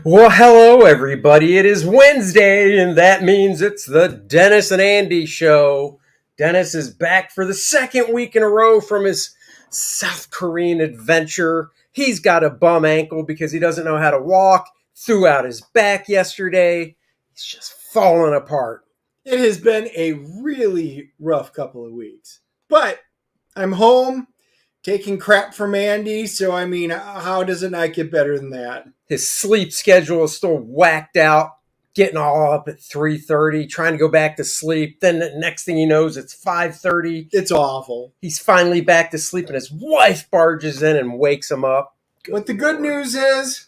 Well, hello, everybody. It is Wednesday, and that means it's the Dennis and Andy show. Dennis is back for the second week in a row from his South Korean adventure. He's got a bum ankle because he doesn't know how to walk, threw out his back yesterday. He's just falling apart. It has been a really rough couple of weeks, but I'm home taking crap from Andy. So, how does it not get better than that? His sleep schedule is still whacked out, getting all up at 3:30, trying to go back to sleep. Then the next thing he knows, it's 5:30. It's awful. He's finally back to sleep, and his wife barges in and wakes him up. But the good news is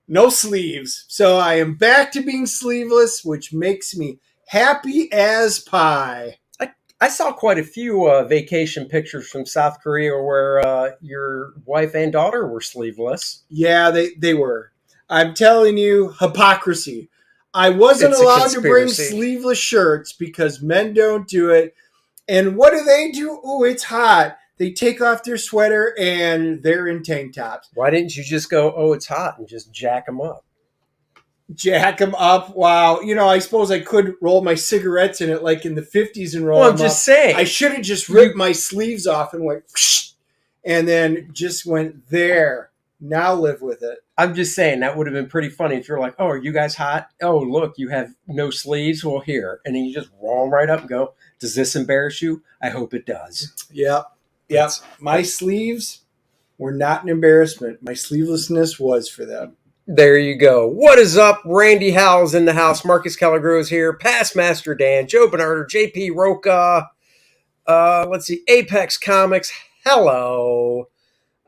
no sleeves. So I am back to being sleeveless, which makes me happy as pie. I saw quite a few vacation pictures from South Korea where your wife and daughter were sleeveless. Yeah, they were. I'm telling you, hypocrisy. I wasn't allowed to bring sleeveless shirts because men don't do it. And what do? Oh, it's hot. They take off their sweater and they're in tank tops. Why didn't you just go, oh, it's hot, and just jack them up? Jack them up. Wow. I suppose I could roll my cigarettes in it like in the 50s and roll them up. I'm just saying. I should have just ripped my sleeves off and went, whoosh, and then just went there. Now live with it. I'm just saying that would have been pretty funny if you're like, oh, are you guys hot? Oh, look, you have no sleeves. Well, here. And then you just roll them right up and go, does this embarrass you? I hope it does. Yep. My sleeves were not an embarrassment. My sleevelessness was for them. There you go. What is up? Randy Howell's in the house. Marcus Kellegrove here. Past Master Dan. Joe Bernardo. JP Roca. Let's see. Apex Comics. Hello.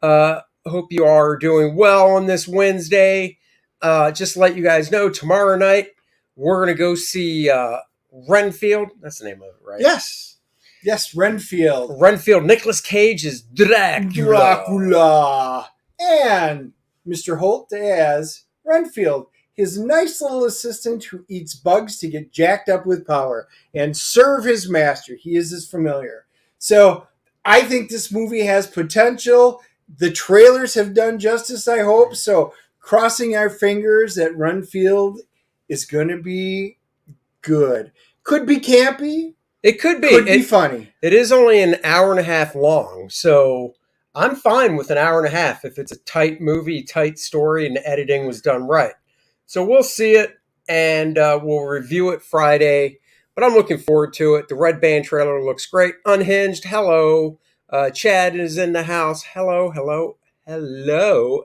Hope you are doing well on this Wednesday. Just to let you guys know, tomorrow night, we're going to go see Renfield. That's the name of it, right? Yes, Renfield. Nicolas Cage is Dracula. And Mr. Holt as Renfield, his nice little assistant who eats bugs to get jacked up with power and serve his master. He is his familiar. So I think this movie has potential. The trailers have done justice, I hope. So crossing our fingers that Renfield is going to be good. Could be campy. It could be. Could be funny. It is only an hour and a half long, so I'm fine with an hour and a half if it's a tight movie, tight story, and the editing was done right. So we'll see it, and we'll review it Friday. But I'm looking forward to it. The Red Band trailer looks great. Unhinged, hello. Chad is in the house. Hello,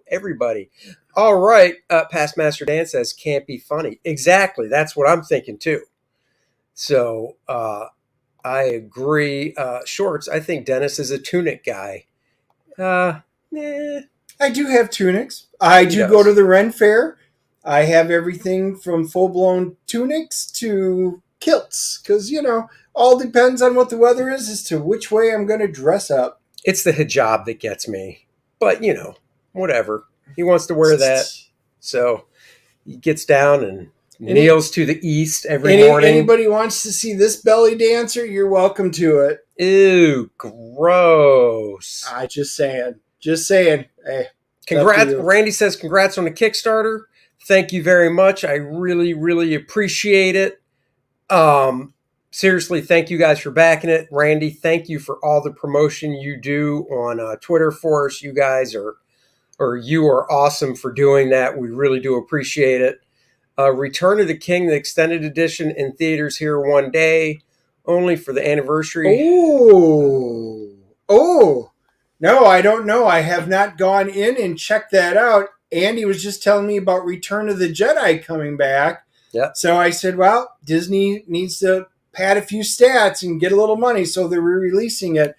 everybody. All right. Past Master Dan says, can't be funny. Exactly. That's what I'm thinking, too. So I agree. Shorts, I think Dennis is a tunic guy. I do have tunics. I do go to the Ren Fair. I have everything from full-blown tunics to kilts because, all depends on what the weather is as to which way I'm going to dress up. It's the hijab that gets me. But, whatever. He wants to wear that. So he gets down and kneels to the east every morning. Anybody wants to see this belly dancer, you're welcome to it. Ew, gross. Just saying. Hey, congrats. Randy says congrats on the Kickstarter. Thank you very much. I really, really appreciate it. Seriously, thank you guys for backing it. Randy, thank you for all the promotion you do on Twitter for us. You guys you are awesome for doing that. We really do appreciate it. Return of the King, the extended edition in theaters here one day, only for the anniversary. Oh, no, I don't know. I have not gone in and checked that out. Andy was just telling me about Return of the Jedi coming back. Yeah. So I said, well, Disney needs to pad a few stats and get a little money, so they're re-releasing it.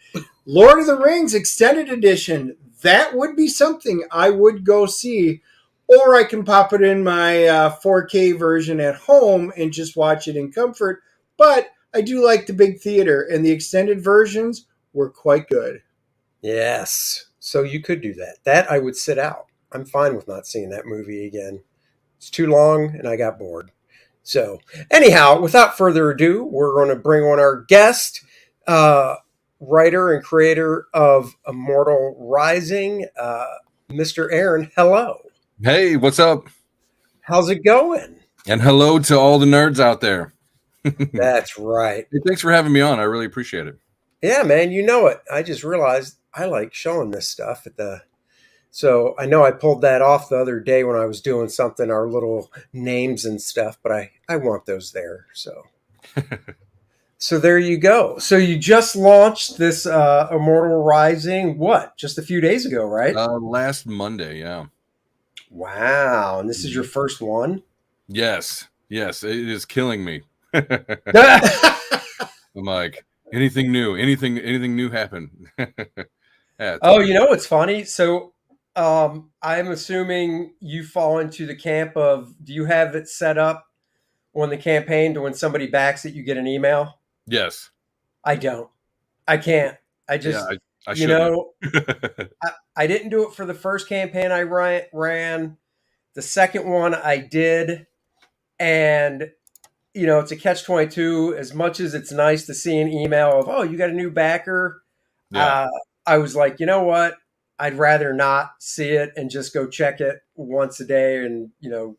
Lord of the Rings extended edition. That would be something I would go see. Or I can pop it in my 4K version at home and just watch it in comfort. But I do like the big theater, and the extended versions were quite good. Yes. So you could do that. That I would sit out. I'm fine with not seeing that movie again. It's too long, and I got bored. So anyhow, without further ado, we're going to bring on our guest, writer and creator of Immortal Rising, Mr. Aaron. Hello. Hey, what's up? How's it going? And hello to all the nerds out there. That's right. Hey, thanks for having me on. I really appreciate it. Yeah, man, you know it. I just realized I like showing this stuff at the. So I know I pulled that off the other day when I was doing something, our little names and stuff, but I want those there. So there you go. So you just launched this Immortal Rising, what? Just a few days ago, right? Last Monday, yeah. Wow. And this is your first one? Yes, it is killing me. I'm like, anything new? Anything new happen? Oh, you know what's funny? So I'm assuming you fall into the camp of, do you have it set up on the campaign to when somebody backs it, you get an email? Yes. I don't. I can't. I just, I you know, I didn't do it for the first campaign I ran. The second one I did. And, you know, it's a catch-22. As much as it's nice to see an email of, oh, you got a new backer. Yeah. I was like, you know what? I'd rather not see it and just go check it once a day and, you know,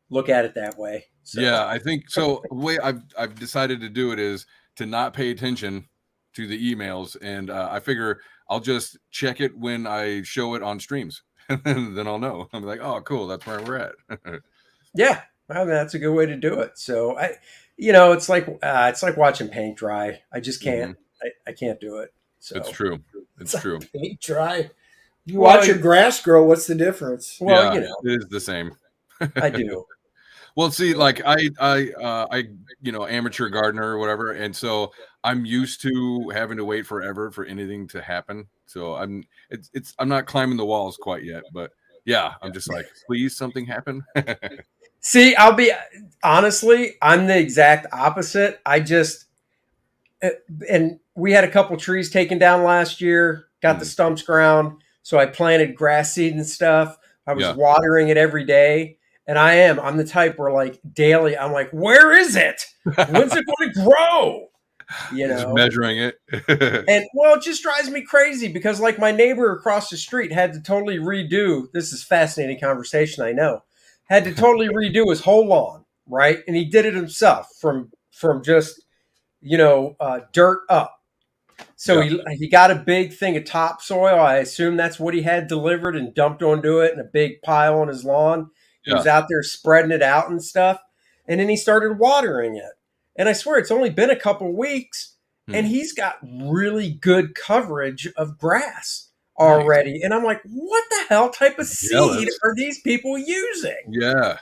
look at it that way. So. Yeah, I think so. The way I've decided to do it is to not pay attention to the emails, and I figure I'll just check it when I show it on streams, and then I'll know. I'm like, oh, cool, that's where we're at. Yeah, I mean, that's a good way to do it. So it's like watching paint dry. I just can't. Mm-hmm. I can't do it. So it's true. It's true. Paint dry. You watch your grass grow. What's the difference? Well, yeah, you know, it is the same. I do. Well, see, like I amateur gardener or whatever, and so I'm used to having to wait forever for anything to happen. So I'm not climbing the walls quite yet, but yeah, I'm just like, please, something happen. See, I'll be honestly, I'm the exact opposite. And we had a couple trees taken down last year, got the stumps ground, so I planted grass seed and stuff. I was watering it every day. And I'm the type where like daily, I'm like, where is it? When's it going to grow? You know, just measuring it. And well, it just drives me crazy because like my neighbor across the street had to totally redo. This is fascinating conversation, I know. Had to totally redo his whole lawn, right? And he did it himself from just, dirt up. So he got a big thing of topsoil. I assume that's what he had delivered and dumped onto it in a big pile on his lawn. He was out there spreading it out and stuff. And then he started watering it. And I swear it's only been a couple weeks and he's got really good coverage of grass already. Nice. And I'm like, what the hell type of seed are these people using? Yeah,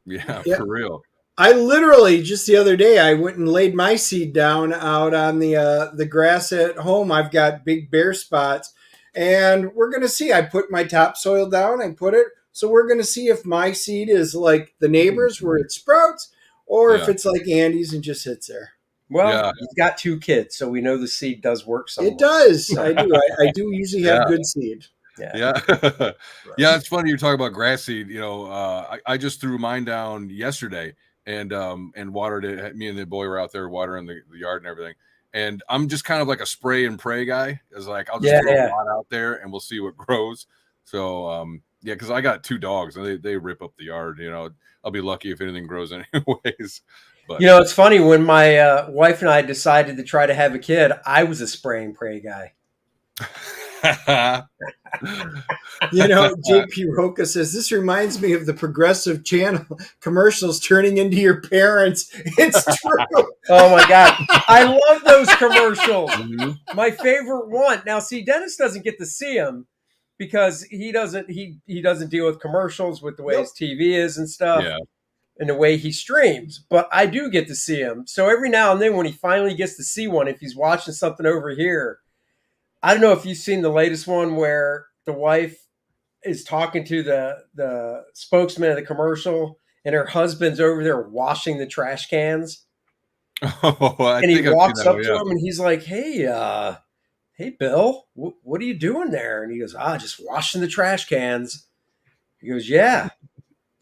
for real. I literally just the other day I went and laid my seed down out on the grass at home. I've got big bare spots, and we're gonna see. I put my topsoil down. I put it. So we're gonna see if my seed is like the neighbors where it sprouts, or if it's like Andy's and just sits there. Well, he's got 2 kids, so we know the seed does work somewhat. It does. I do. I do usually have good seed. Yeah. Yeah, it's funny you're talking about grass seed. You know, I just threw mine down yesterday and watered it. Me and the boy were out there watering the yard and everything. And I'm just kind of like a spray and pray guy. It's like I'll just throw a lot out there and we'll see what grows. So because I got 2 dogs and they rip up the yard. You know, I'll be lucky if anything grows anyways. But you know, it's funny when my wife and I decided to try to have a kid, I was a spray and pray guy. You know, JP Roca says this reminds me of the Progressive Channel commercials turning into your parents. It's true. Oh my God, I love those commercials. Mm-hmm. My favorite one. Now, see, Dennis doesn't get to see them because he doesn't deal with commercials with the way his TV is and stuff, and the way he streams. But I do get to see him. So every now and then, when he finally gets to see one, if he's watching something over here. I don't know if you've seen the latest one where the wife is talking to the spokesman of the commercial and her husband's over there washing the trash cans. And he walks up to him and he's like, hey, Bill, what are you doing there? And he goes, just washing the trash cans. He goes, yeah,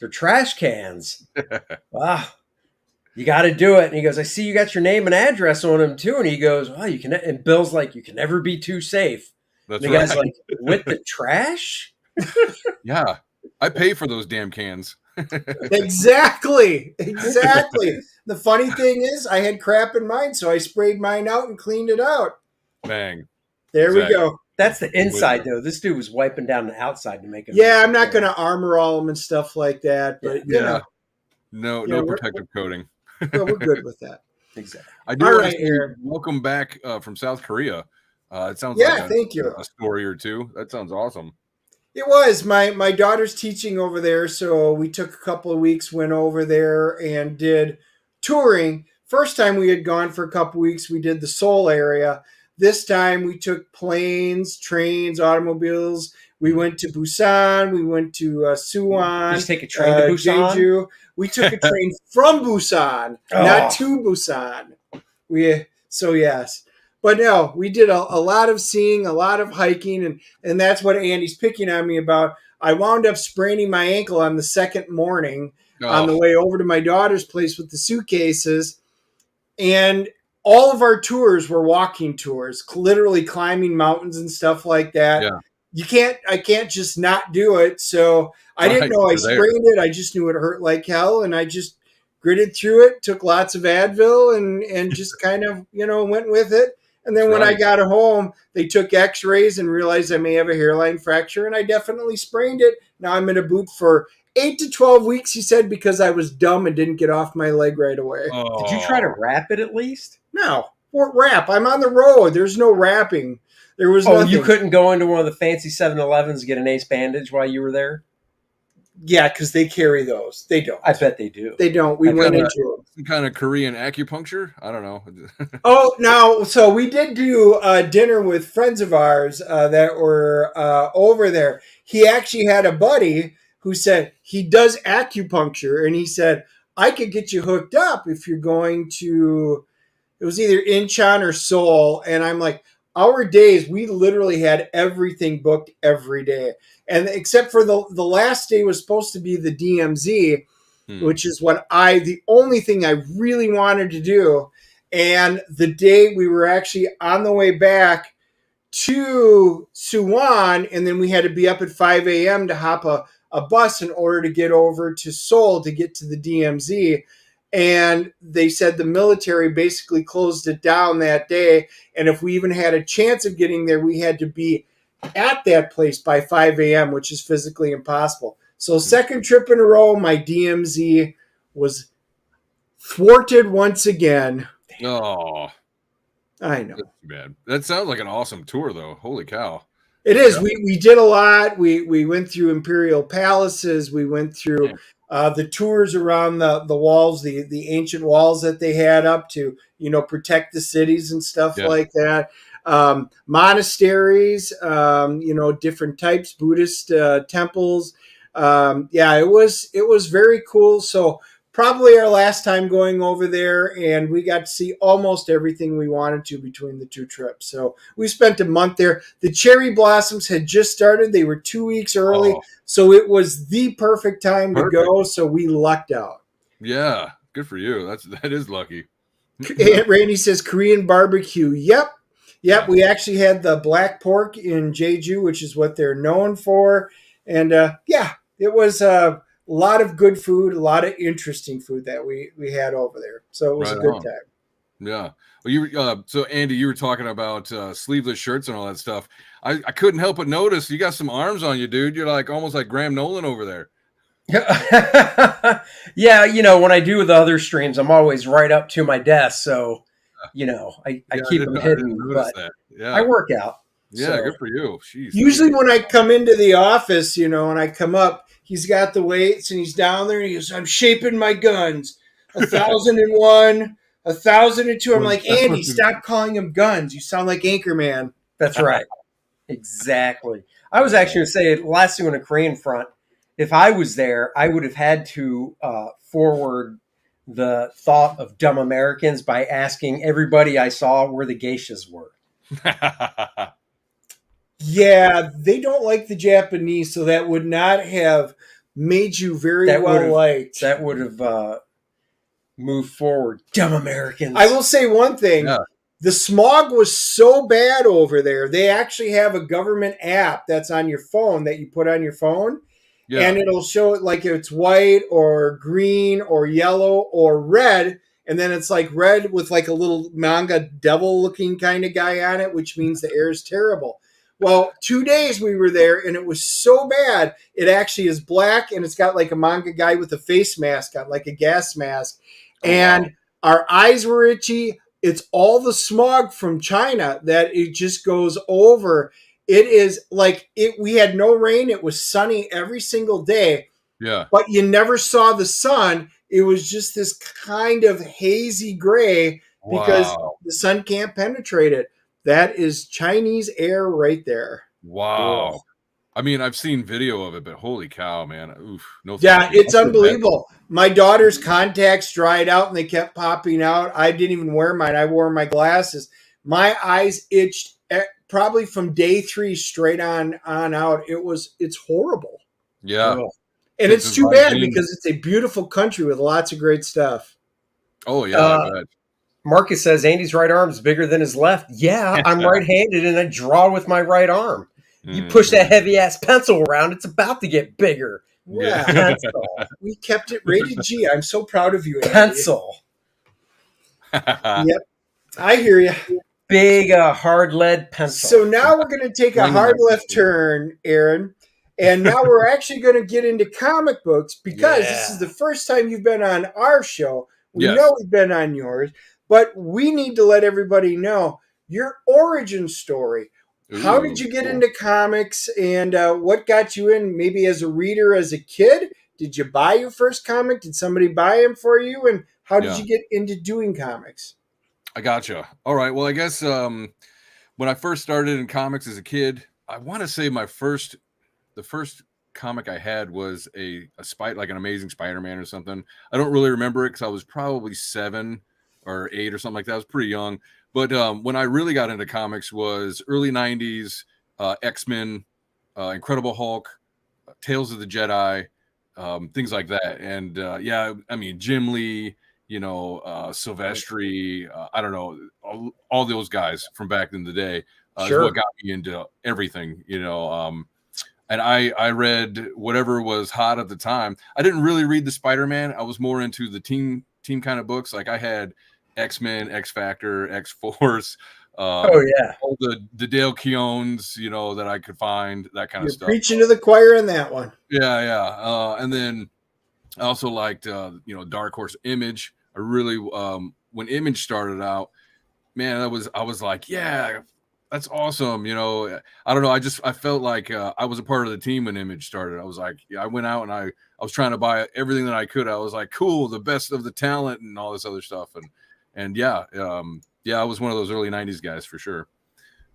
they're trash cans. Wow. You got to do it. And he goes, I see you got your name and address on them too. And he goes, oh, you can. And Bill's like, you can never be too safe. That's and the guy's like, with the trash? Yeah. I pay for those damn cans. Exactly. The funny thing is, I had crap in mine, so I sprayed mine out and cleaned it out. Bang. There we Exactly. go. That's the inside, though. This dude was wiping down the outside to make it. Yeah, I'm not going to armor all them and stuff like that, but you know, no protective coating. we're good with that. Exactly. I do All want right, to say Aaron. welcome back from South Korea. It sounds Yeah, like thank you. a story or two. That sounds awesome. It was my daughter's teaching over there, so we took a couple of weeks, went over there and did touring. First time we had gone for a couple of weeks, we did the Seoul area. This time we took planes, trains, automobiles. We went to Busan. We went to Suwon. Just take a train to Busan? Jeju. We took a train from Busan, not to Busan. Yes. But no, we did a lot of seeing, a lot of hiking, and that's what Andy's picking on me about. I wound up spraining my ankle on the second morning on the way over to my daughter's place with the suitcases. And all of our tours were walking tours, literally climbing mountains and stuff like that. Yeah. I can't just not do it. So I didn't know I sprained it. I just knew it hurt like hell. And I just gritted through it, took lots of Advil and just kind of, went with it. And then when I got home, they took x-rays and realized I may have a hairline fracture, and I definitely sprained it. Now I'm in a boot for 8 to 12 weeks, he said, because I was dumb and didn't get off my leg right away. Oh. Did you try to wrap it at least? No. What wrap? I'm on the road. There's no wrapping. There was nothing. You couldn't go into one of the fancy 7-Elevens to get an ace bandage while you were there? Yeah, because they carry those. They don't. I bet they do. They don't. We went into them. Some kind of Korean acupuncture? I don't know. No. So we did do dinner with friends of ours that were over there. He actually had a buddy who said he does acupuncture, and he said, I could get you hooked up if you're going to, it was either Incheon or Seoul. And I'm like, our days, we literally had everything booked every day. And except for the last day was supposed to be the DMZ, which is the only thing I really wanted to do. And the day we were actually on the way back to Suwon, and then we had to be up at 5 a.m. to hop a bus in order to get over to Seoul to get to the DMZ. And they said the military basically closed it down that day. And if we even had a chance of getting there, we had to be at that place by 5 a.m., which is physically impossible. So second trip in a row, my DMZ was thwarted once again. Oh, I know. That's too bad. That sounds like an awesome tour, though. Holy cow. It is. Yeah. We did a lot. We went through imperial palaces. We went through the tours around the walls, the ancient walls that they had up to, protect the cities and stuff like that. Monasteries, different types, Buddhist temples. It was very cool. So probably our last time going over there, and we got to see almost everything we wanted to between the two trips. So we spent a month there. The cherry blossoms had just started. They were 2 weeks early. So it was the perfect time to go. So we lucked out. Yeah. Good for you. That is lucky. And Randy says Korean barbecue. Yep. We actually had the black pork in Jeju, which is what they're known for. And it was a lot of good food, a lot of interesting food that we had over there. So it was a good time. Yeah. Well, so Andy, you were talking about sleeveless shirts and all that stuff. I couldn't help but notice you got some arms on you, dude. You're like almost like Graham Nolan over there. Yeah, when I do the other streams, I'm always right up to my desk. So, I keep them hidden. But I work out. Yeah, so. Good for you. Jeez, usually when I come into the office, and I come up, he's got the weights and he's down there and he goes, I'm shaping my guns. 1,001, 1,002. I'm like, Andy, stop calling them guns. You sound like Anchorman. That's right. Exactly. I was actually going to say, last thing on the Korean front, if I was there, I would have had to forward the thought of dumb Americans by asking everybody I saw where the geishas were. Yeah, they don't like the Japanese, so that would not have made you very well liked. That would have moved forward. Dumb Americans. I will say one thing. Yeah. The smog was so bad over there. They actually have a government app that's on your phone that you put on your phone. and it'll show it like it's white or green or yellow or red. And then it's like red with like a little manga devil looking kind of guy on it, which means the air is terrible. Well, 2 days we were there and it was so bad. It actually is black and it's got like a manga guy with a face mask on, like a gas mask. And our eyes were itchy. It's all the smog from China that it just goes over. It is like we had no rain. It was sunny every single day. Yeah. But you never saw the sun. It was just this kind of hazy gray because the sun can't penetrate it. That is Chinese air right there. Wow. Cool. I mean, I've seen video of it, but holy cow, man. Oof. No. Yeah, it's unbelievable. My daughter's contacts dried out and they kept popping out. I didn't even wear mine. I wore my glasses. My eyes itched probably from day 3 straight on out. It's horrible. Yeah. And it's too bad because it's a beautiful country with lots of great stuff. Oh, yeah. I bet. Marcus says Andy's right arm is bigger than his left. Yeah, I'm right-handed and I draw with my right arm. You push that heavy-ass pencil around, it's about to get bigger. Yeah. Pencil. We kept it rated G. I'm so proud of you, Andy. Pencil. Yep. I hear you. Big hard lead pencil. So now we're going to take a hard left turn, Aaron. And now we're actually going to get into comic books because this is the first time you've been on our show. We know we've been on yours, but we need to let everybody know your origin story. How did you get into comics and what got you in maybe as a reader as a kid? Did you buy your first comic? Did somebody buy them for you? And how did you get into doing comics? I gotcha. All right. Well, I guess when I first started in comics as a kid, I want to say the first comic I had was like an Amazing Spider-Man or something. I don't really remember it because I was probably 7 or 8 or something like that. I was pretty young. But when I really got into comics was early 90s, X-Men, Incredible Hulk, Tales of the Jedi, things like that. And I mean, Jim Lee, Silvestri, I don't know, all those guys from back in the day is what got me into everything, and I read whatever was hot at the time. I didn't really read the Spider-Man. I was more into the team kind of books. Like I had X-Men, X-Factor, X-Force. All the Dale Keowns, that I could find, that kind of stuff. Preaching to the choir in that one. Yeah. And then I also liked, Dark Horse Image. I really, when Image started out, man, I was like, yeah, that's awesome. I don't know. I felt like I was a part of the team when Image started. I was like, I went out and I was trying to buy everything that I could. I was like, cool, the best of the talent and all this other stuff. And I was one of those early 90s guys for sure.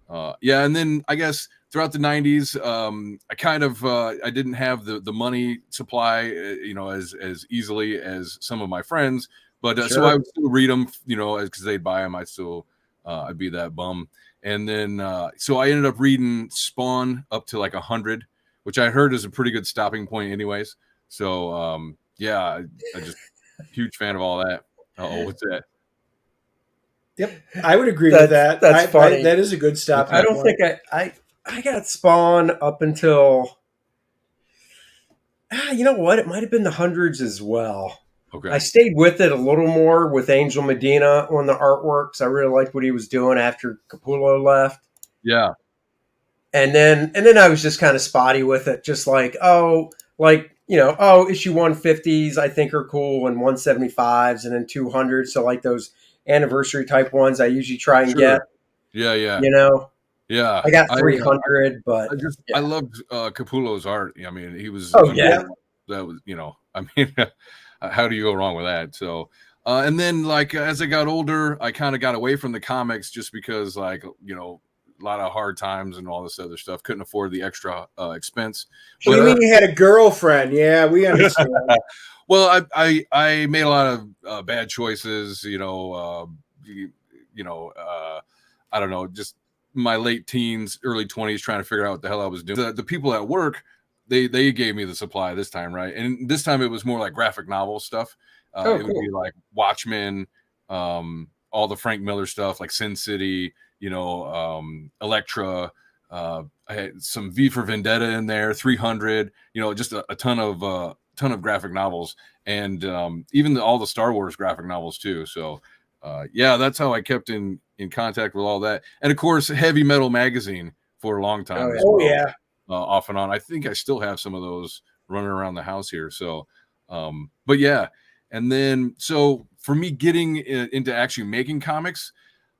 And then I guess throughout the 90s, I kind of I didn't have the money supply, as easily as some of my friends. But so I would still read them, because they'd buy them. I'd be that bum. And then so I ended up reading Spawn up to like 100, which I heard is a pretty good stopping point anyways. So I just huge fan of all that. What's that? Yep, I would agree with that. That's funny. That is a good stop. I don't think I got Spawn up until you know what? It might have been the hundreds as well. Okay. I stayed with it a little more with Angel Medina on the artworks. I really liked what he was doing after Capullo left. Yeah. And then I was just kind of spotty with it, just like issue 150s I think are cool, and 175s, and then 200s. So like those anniversary type ones I usually try and get. Yeah. Yeah. I got 300, but I loved Capullo's art. I mean, he was that was I mean, how do you go wrong with that? So and then like as I got older, I kind of got away from the comics just because like a lot of hard times and all this other stuff. Couldn't afford the extra expense. What do you mean you had a girlfriend? Yeah, we understand. Well, I made a lot of bad choices, I don't know, just my late teens, early 20s, trying to figure out what the hell I was doing. The people at work, they gave me the supply this time, right? And this time it was more like graphic novel stuff. It would be like Watchmen, all the Frank Miller stuff, like Sin City, Elektra, I had some V for Vendetta in there, 300, just a ton of graphic novels, and even all the Star Wars graphic novels too. So yeah, that's how I kept in contact with all that. And of course, Heavy Metal magazine for a long time as well. yeah. Off and on. I think I still have some of those running around the house here. So, but yeah. And then, so for me getting into actually making comics,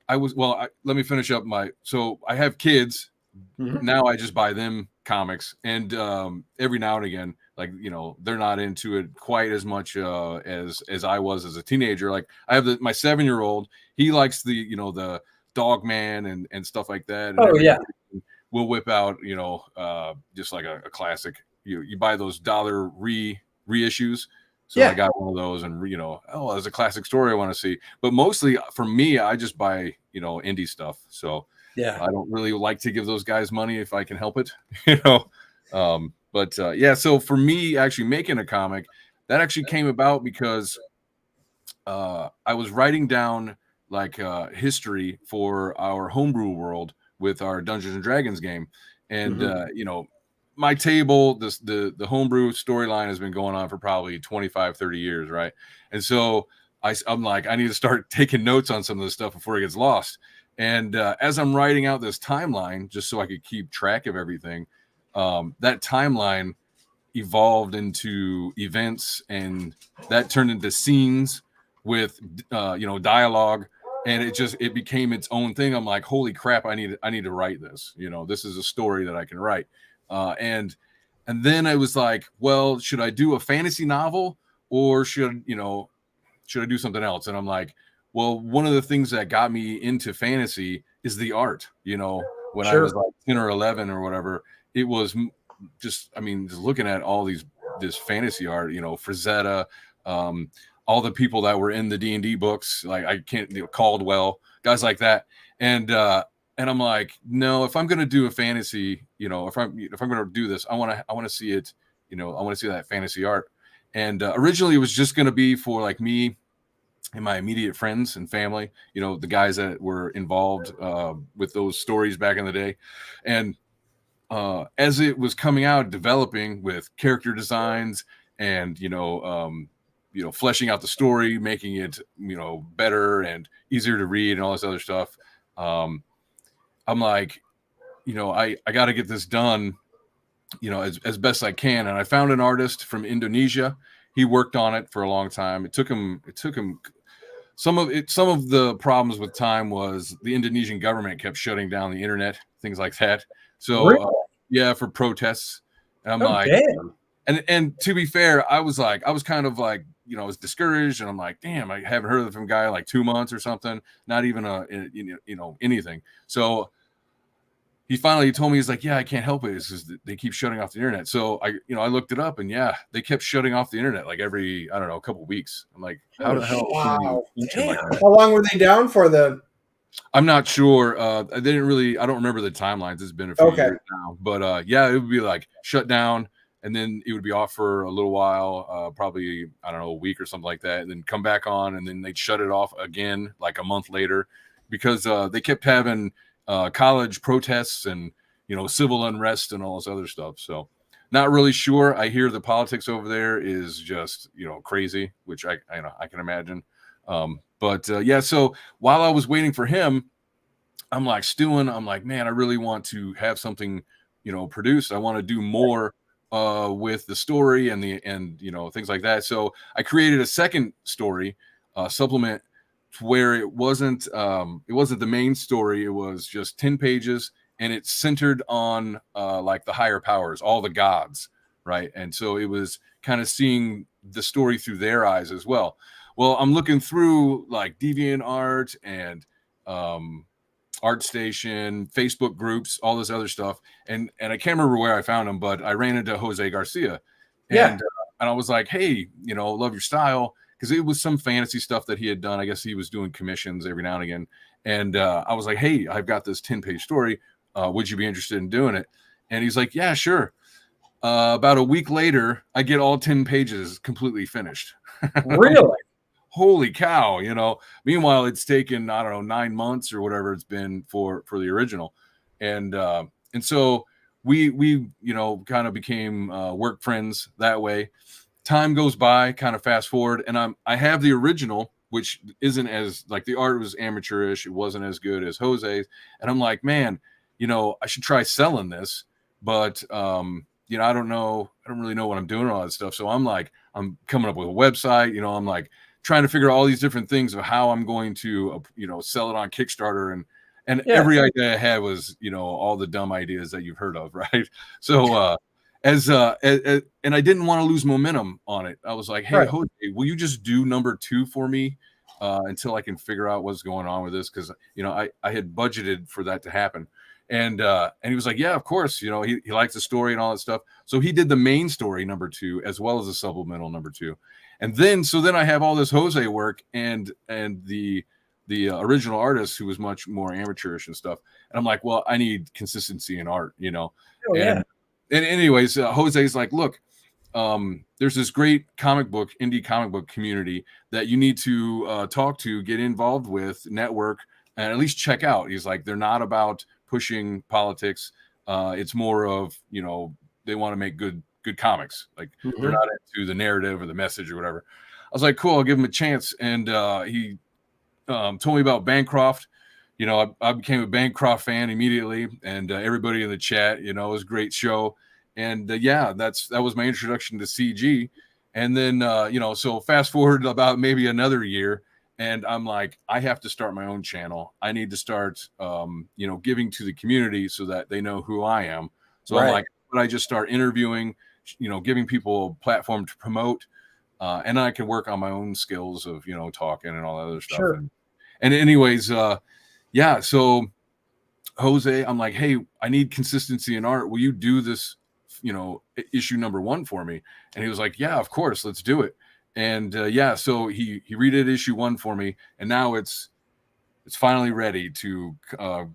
let me finish up so I have kids. Now I just buy them comics, and every now and again, like, they're not into it quite as much as I was as a teenager. Like, I have my 7-year-old, he likes the Dog Man and stuff like that. And Oh yeah. we'll whip out, just like a classic. You buy those dollar reissues. So Yeah. I got one of those, and there's a classic story I want to see. But mostly for me, I just buy indie stuff. So Yeah. I don't really like to give those guys money if I can help it, But yeah, so for me, actually making a comic, that actually came about because I was writing down like history for our homebrew world with our Dungeons and Dragons game, and my table, the homebrew storyline has been going on for probably 25, 30 years, right? And so I'm like, I need to start taking notes on some of this stuff before it gets lost. And as I'm writing out this timeline, just so I could keep track of everything, that timeline evolved into events, and that turned into scenes with dialogue, and it became its own thing. I'm like, holy crap, I need to write this. This is a story that I can write. And then I was like, well, should I do a fantasy novel, or should I do something else? And I'm like, well, one of the things that got me into fantasy is the art. When I was like 10 or 11 or whatever, it was just looking at all this fantasy art, Frazetta, all the people that were in the D&D books, like I can't, Caldwell, guys like that. And I'm like, no, if I'm going to do a fantasy, if I'm going to do this, I want to see it, I want to see that fantasy art. And originally it was just going to be for like me and my immediate friends and family, the guys that were involved with those stories back in the day. And as it was coming out, developing with character designs and fleshing out the story, making it better and easier to read and all this other stuff, I'm like, I got to get this done as best I can. And I found an artist from Indonesia. He worked on it for a long time. It took him some of the problems with time was the Indonesian government kept shutting down the internet, things like that. So Really? yeah, for protests. And I'm like, damn. and to be fair, I was kind of like, I was discouraged, and I'm like, damn, I haven't heard from a guy in like 2 months or something, not even anything. So he finally told me, he's like, yeah, I can't help it. It's just they keep shutting off the internet. So I looked it up, and yeah, they kept shutting off the internet like every, I don't know, a couple of weeks. I'm like, how the hell? Wow. Like How long were they down for then? I'm not sure. I don't remember the timelines. It's been a few years now, but yeah, it would be like shut down, and then it would be off for a little while, probably, I don't know, a week or something like that, and then come back on, and then they'd shut it off again like a month later, because they kept having college protests and civil unrest and all this other stuff. So not really sure. I hear the politics over there is just crazy, which I can imagine. But yeah, so while I was waiting for him, I'm like stewing. I'm like, man, I really want to have something produced. I want to do more with the story and things like that. So I created a second story supplement where it wasn't the main story. It was just 10 pages, and it's centered on like the higher powers, all the gods, right? And so it was kind of seeing the story through their eyes as well. Well, I'm looking through like DeviantArt and ArtStation, Facebook groups, all this other stuff, and I can't remember where I found them, but I ran into Jose Garcia, and I was like, hey, love your style, because it was some fantasy stuff that he had done. I guess he was doing commissions every now and again, and I was like, hey, I've got this 10-page story. Would you be interested in doing it? And he's like, yeah, sure. About a week later, I get all 10 pages completely finished. Really? Holy cow, Meanwhile, it's taken, I don't know, 9 months or whatever it's been for the original. And And so we kind of became work friends that way. Time goes by, kind of fast forward, and I have the original, which isn't as, like, the art was amateurish. It wasn't as good as Jose's. And I'm like, man, I should try selling this, but I don't know. I don't really know what I'm doing, all that stuff. So I'm coming up with a website, I'm like trying to figure out all these different things of how I'm going to, sell it on Kickstarter. And every idea I had was, all the dumb ideas that you've heard of. Right. So, and I didn't want to lose momentum on it. I was like, hey, Jose, will you just do number 2 for me until I can figure out what's going on with this? Because, I had budgeted for that to happen. And he was like, yeah, of course. He likes the story and all that stuff. So he did the main story number 2 as well as the supplemental number 2. And then I have all this Jose work and the original artist, who was much more amateurish and stuff. And I'm like, well, I need consistency in art, Oh, yeah. And anyways, Jose's like, look, there's this great indie comic book community that you need to talk to, get involved with, network, and at least check out. He's like, they're not about pushing politics. It's more of, they want to make good comics. Like, they're not into the narrative or the message or whatever. I was like, cool, I'll give him a chance. And he told me about Bancroft. I became a Bancroft fan immediately, and everybody in the chat, it was a great show. And that was my introduction to CG. And then, so fast forward about maybe another year, and I'm like, I have to start my own channel. I need to start, giving to the community so that they know who I am. So I'm like, but I just start interviewing, giving people a platform to promote, and I can work on my own skills of, talking and all that other stuff. Sure. And anyways, so Jose, I'm like, hey, I need consistency in art. Will you do this, issue number 1 for me? And he was like, yeah, of course, let's do it. And so he redid issue 1 for me, and now it's finally ready to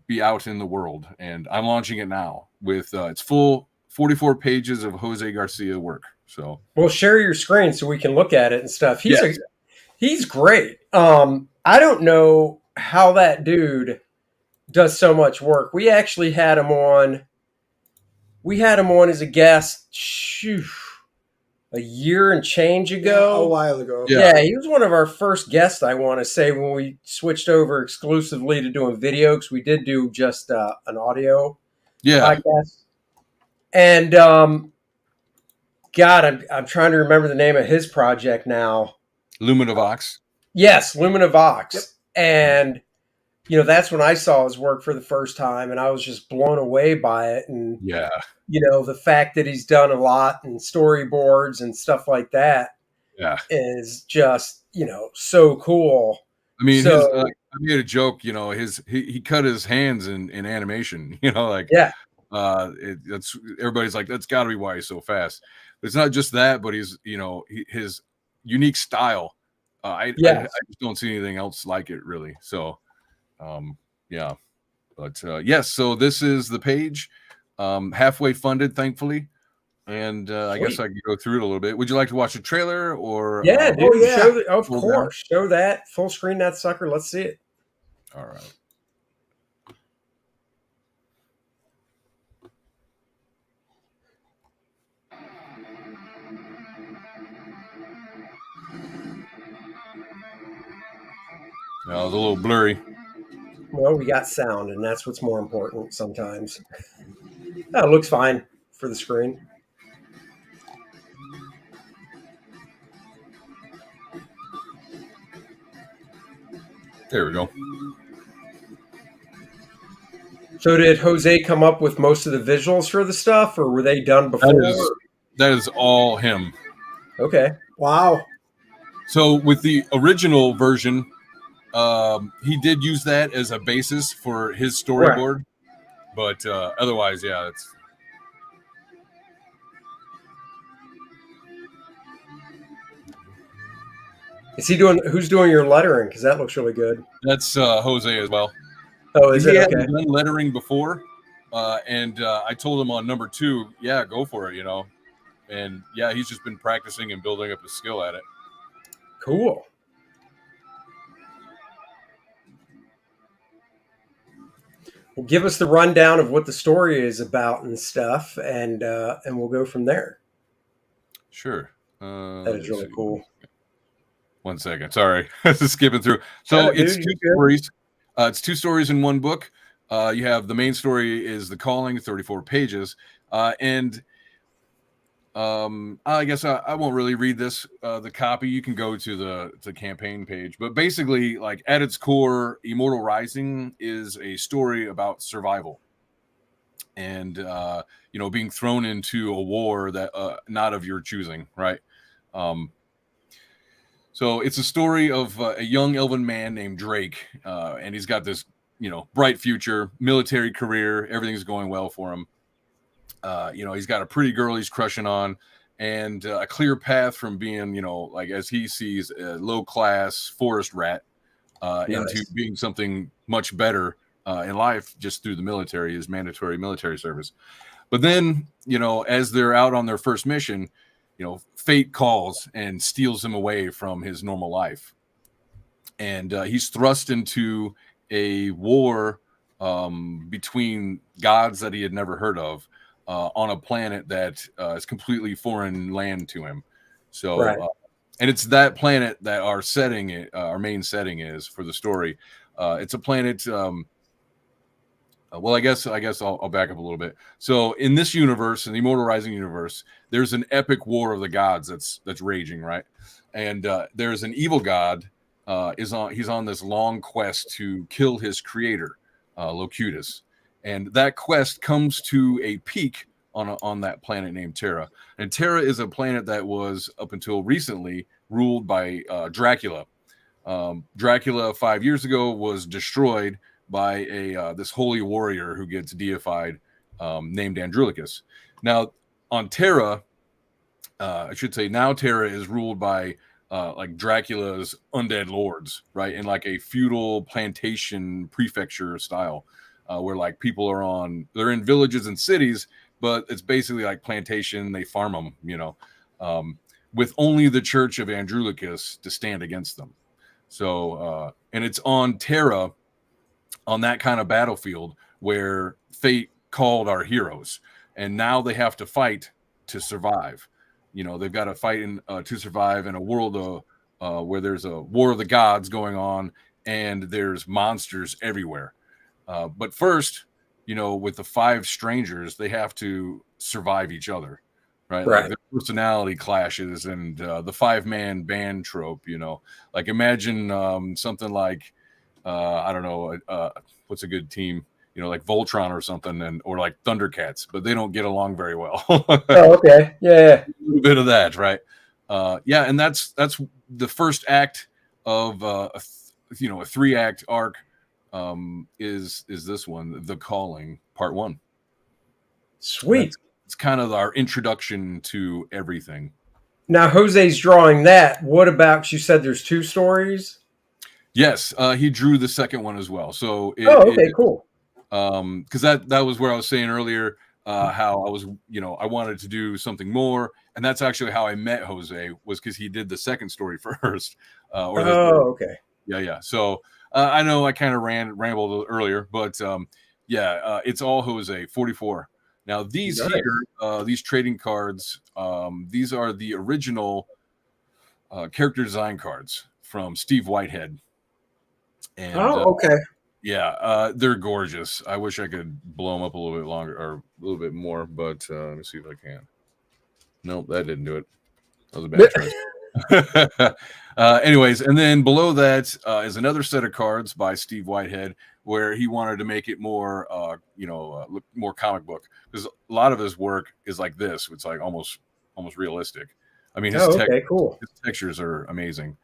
be out in the world. And I'm launching it now with its full 44 pages of Jose Garcia work. So we'll share your screen so we can look at it and stuff. He's great. I don't know how that dude does so much work. We actually had him on. We had him on as a guest a year and change ago. A while ago. Yeah, he was one of our first guests, I want to say, when we switched over exclusively to doing video, because we did do just an audio podcast. And God, I'm trying to remember the name of his project now. Luminavox. Yes, Luminavox. Yep. And that's when I saw his work for the first time, and I was just blown away by it. And the fact that he's done a lot and storyboards and stuff like that is just so cool. I mean, I made a joke. He cut his hands in animation. That's everybody's like, that's got to be why he's so fast. But it's not just that, but he's his unique style. I just don't see anything else like it, really. So. Yes, so this is the page, halfway funded, thankfully, and I guess I can go through it a little bit. Would you like to watch a trailer or? Of course, show that full screen, that sucker. Let's see it. All right. Now, it was a little blurry. Well, we got sound, and that's what's more important sometimes. It looks fine for the screen. There we go. So did Jose come up with most of the visuals for the stuff, or were they done before? That is all him. Okay. Wow. So with the original version, he did use that as a basis for his storyboard, but otherwise, it's. Who's doing your lettering? Because that looks really good. That's Jose as well. Oh, is it? He Okay. hadn't done lettering before, and I told him on number 2, go for it, and he's just been practicing and building up his skill at it. Cool. Well, give us the rundown of what the story is about and stuff, and we'll go from there. Sure. That Let is me really see. cool. 1 second. Sorry, just skipping through. So Yeah, it's dude, two you're good. stories. It's two stories in one book. You have the main story is The Calling, 34 pages, and I guess I won't really read this. The copy you can go to the campaign page, but basically, like at its core, Immortal Rising is a story about survival and being thrown into a war that not of your choosing, right? Um, So it's a story of a young elven man named Drake, and he's got this, bright future, military career. Everything's going well for him. He's got a pretty girl he's crushing on, and a clear path from being, like as he sees, a low class forest rat into Nice. being something much better in life just through the military, his mandatory military service. But then, as they're out on their first mission, fate calls and steals him away from his normal life. And he's thrust into a war between gods that he had never heard of on a planet that is completely foreign land to him. So, Right. and it's that planet that our main setting is for the story. It's a planet. Well, I guess I'll back up a little bit. So in this universe, in the Immortal Rising universe, there's an epic war of the gods that's raging, right? And there's an evil god he's on this long quest to kill his creator, Locutus, and that quest comes to a peak on that planet named Terra. And Terra is a planet that was up until recently ruled by Dracula. Dracula 5 years ago was destroyed by a this holy warrior who gets deified, named Andronicus. Now on Terra, I should say now Terra is ruled by like Dracula's undead lords, right? In like a feudal plantation prefecture style, where like people they're in villages and cities, but it's basically like plantation. They farm them, with only the Church of Andronicus to stand against them. So, and it's on Terra, on that kind of battlefield where fate called our heroes, and now they have to fight to survive. They've got to fight to survive in a world where there's a war of the gods going on, and there's monsters everywhere. But first, with the five strangers, they have to survive each other, right? Like Right. their personality clashes, and the 5-man band trope. Like imagine something like I don't know, what's a good team? Like Voltron or something, or like Thundercats, but they don't get along very well. Oh, okay. Yeah. A little bit of that, right? Yeah, and that's the first act of a 3-act arc. Is this one, The Calling, Part 1? Sweet. It's kind of our introduction to everything. Now Jose's drawing that. What about, you said there's two stories? Yes, he drew the second one as well. So Oh, okay, cool. because that was where I was saying earlier how I was, I wanted to do something more, and that's actually how I met Jose, was because he did the second story first. Oh, okay. Yeah. So I know I kind of rambled earlier, but it's all Jose 44. Now these Nice. here, these trading cards, these are the original character design cards from Steve Whitehead. And Oh, okay. they're gorgeous. I wish I could blow them up a little bit longer or a little bit more, but let me see if I can. Nope, that didn't do it. That was a bad choice. Anyways, and then below that is another set of cards by Steve Whitehead, where he wanted to make it more, look more comic book, because a lot of his work is like this. It's like almost realistic. I mean, Oh, okay, cool. his textures are amazing.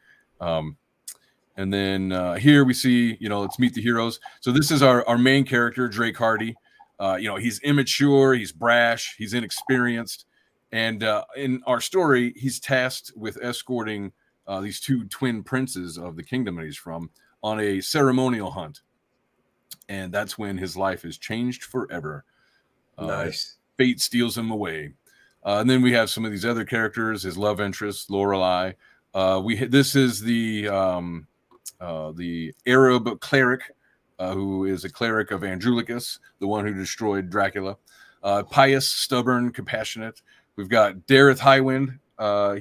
And then here we see, let's meet the heroes. So this is our main character, Drake Hardy. He's immature, he's brash, he's inexperienced. And in our story, he's tasked with escorting these two twin princes of the kingdom that he's from on a ceremonial hunt. And that's when his life is changed forever. Nice. Fate steals him away. And then we have some of these other characters, his love interest, Lorelei. This is the Arab cleric who is a cleric of Andronicus, the one who destroyed Dracula. Pious, stubborn, compassionate. We've got Dareth Highwind.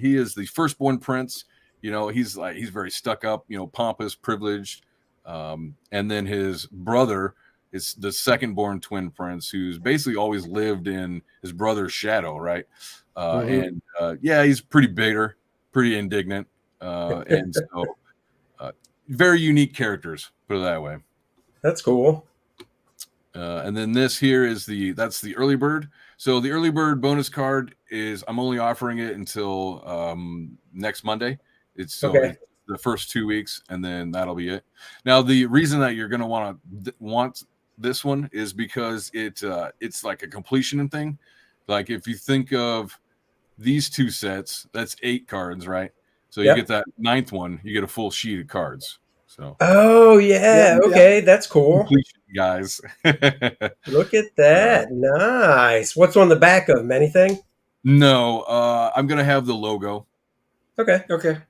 He is the firstborn prince. He's very stuck up, pompous, privileged. And then his brother is the second-born twin prince, who's basically always lived in his brother's shadow, right? And he's pretty bitter, pretty indignant, and so very unique characters, put it that way. That's cool. And then this here is that's the early bird. So the early bird bonus card I'm only offering it until next Monday. It's the first 2 weeks, and then that'll be it. Now, the reason that you're going to want this one is because it's like a completion thing. Like if you think of these two sets, that's 8 cards, right? So you get that 9th one, you get a full sheet of cards. So. Oh yeah, okay, that's cool, completion, guys. Look at that, nice. What's on the back of them? Anything? No, I'm gonna have the logo. Okay.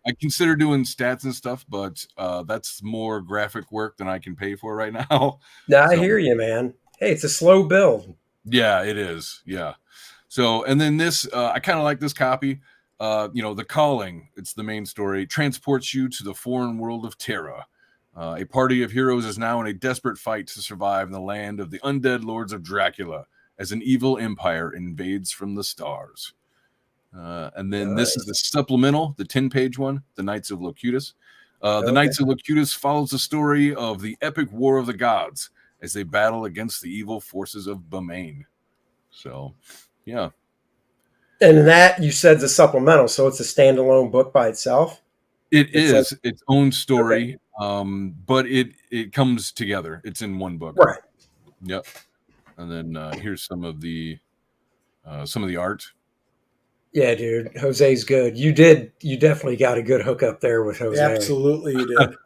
I consider doing stats and stuff, but that's more graphic work than I can pay for right now. I hear you, man. Hey, it's a slow build. Yeah, it is. Yeah. So, and then this, I kind of like this copy. The Calling, it's the main story, transports you to the foreign world of Terra. A party of heroes is now in a desperate fight to survive in the land of the undead lords of Dracula as an evil empire invades from the stars. And then this is the supplemental, the 10-page one, The Knights of Locutus. The Knights of Locutus follows the story of the epic war of the gods as they battle against the evil forces of Bamain. So, yeah. And that, you said, is a supplemental, so it's a standalone book by itself? It's its own story, but it comes together. It's in one book. Right. Yep. And then here's some of the art. Yeah, dude. Jose's good. You definitely got a good hookup there with Jose. Absolutely, you did.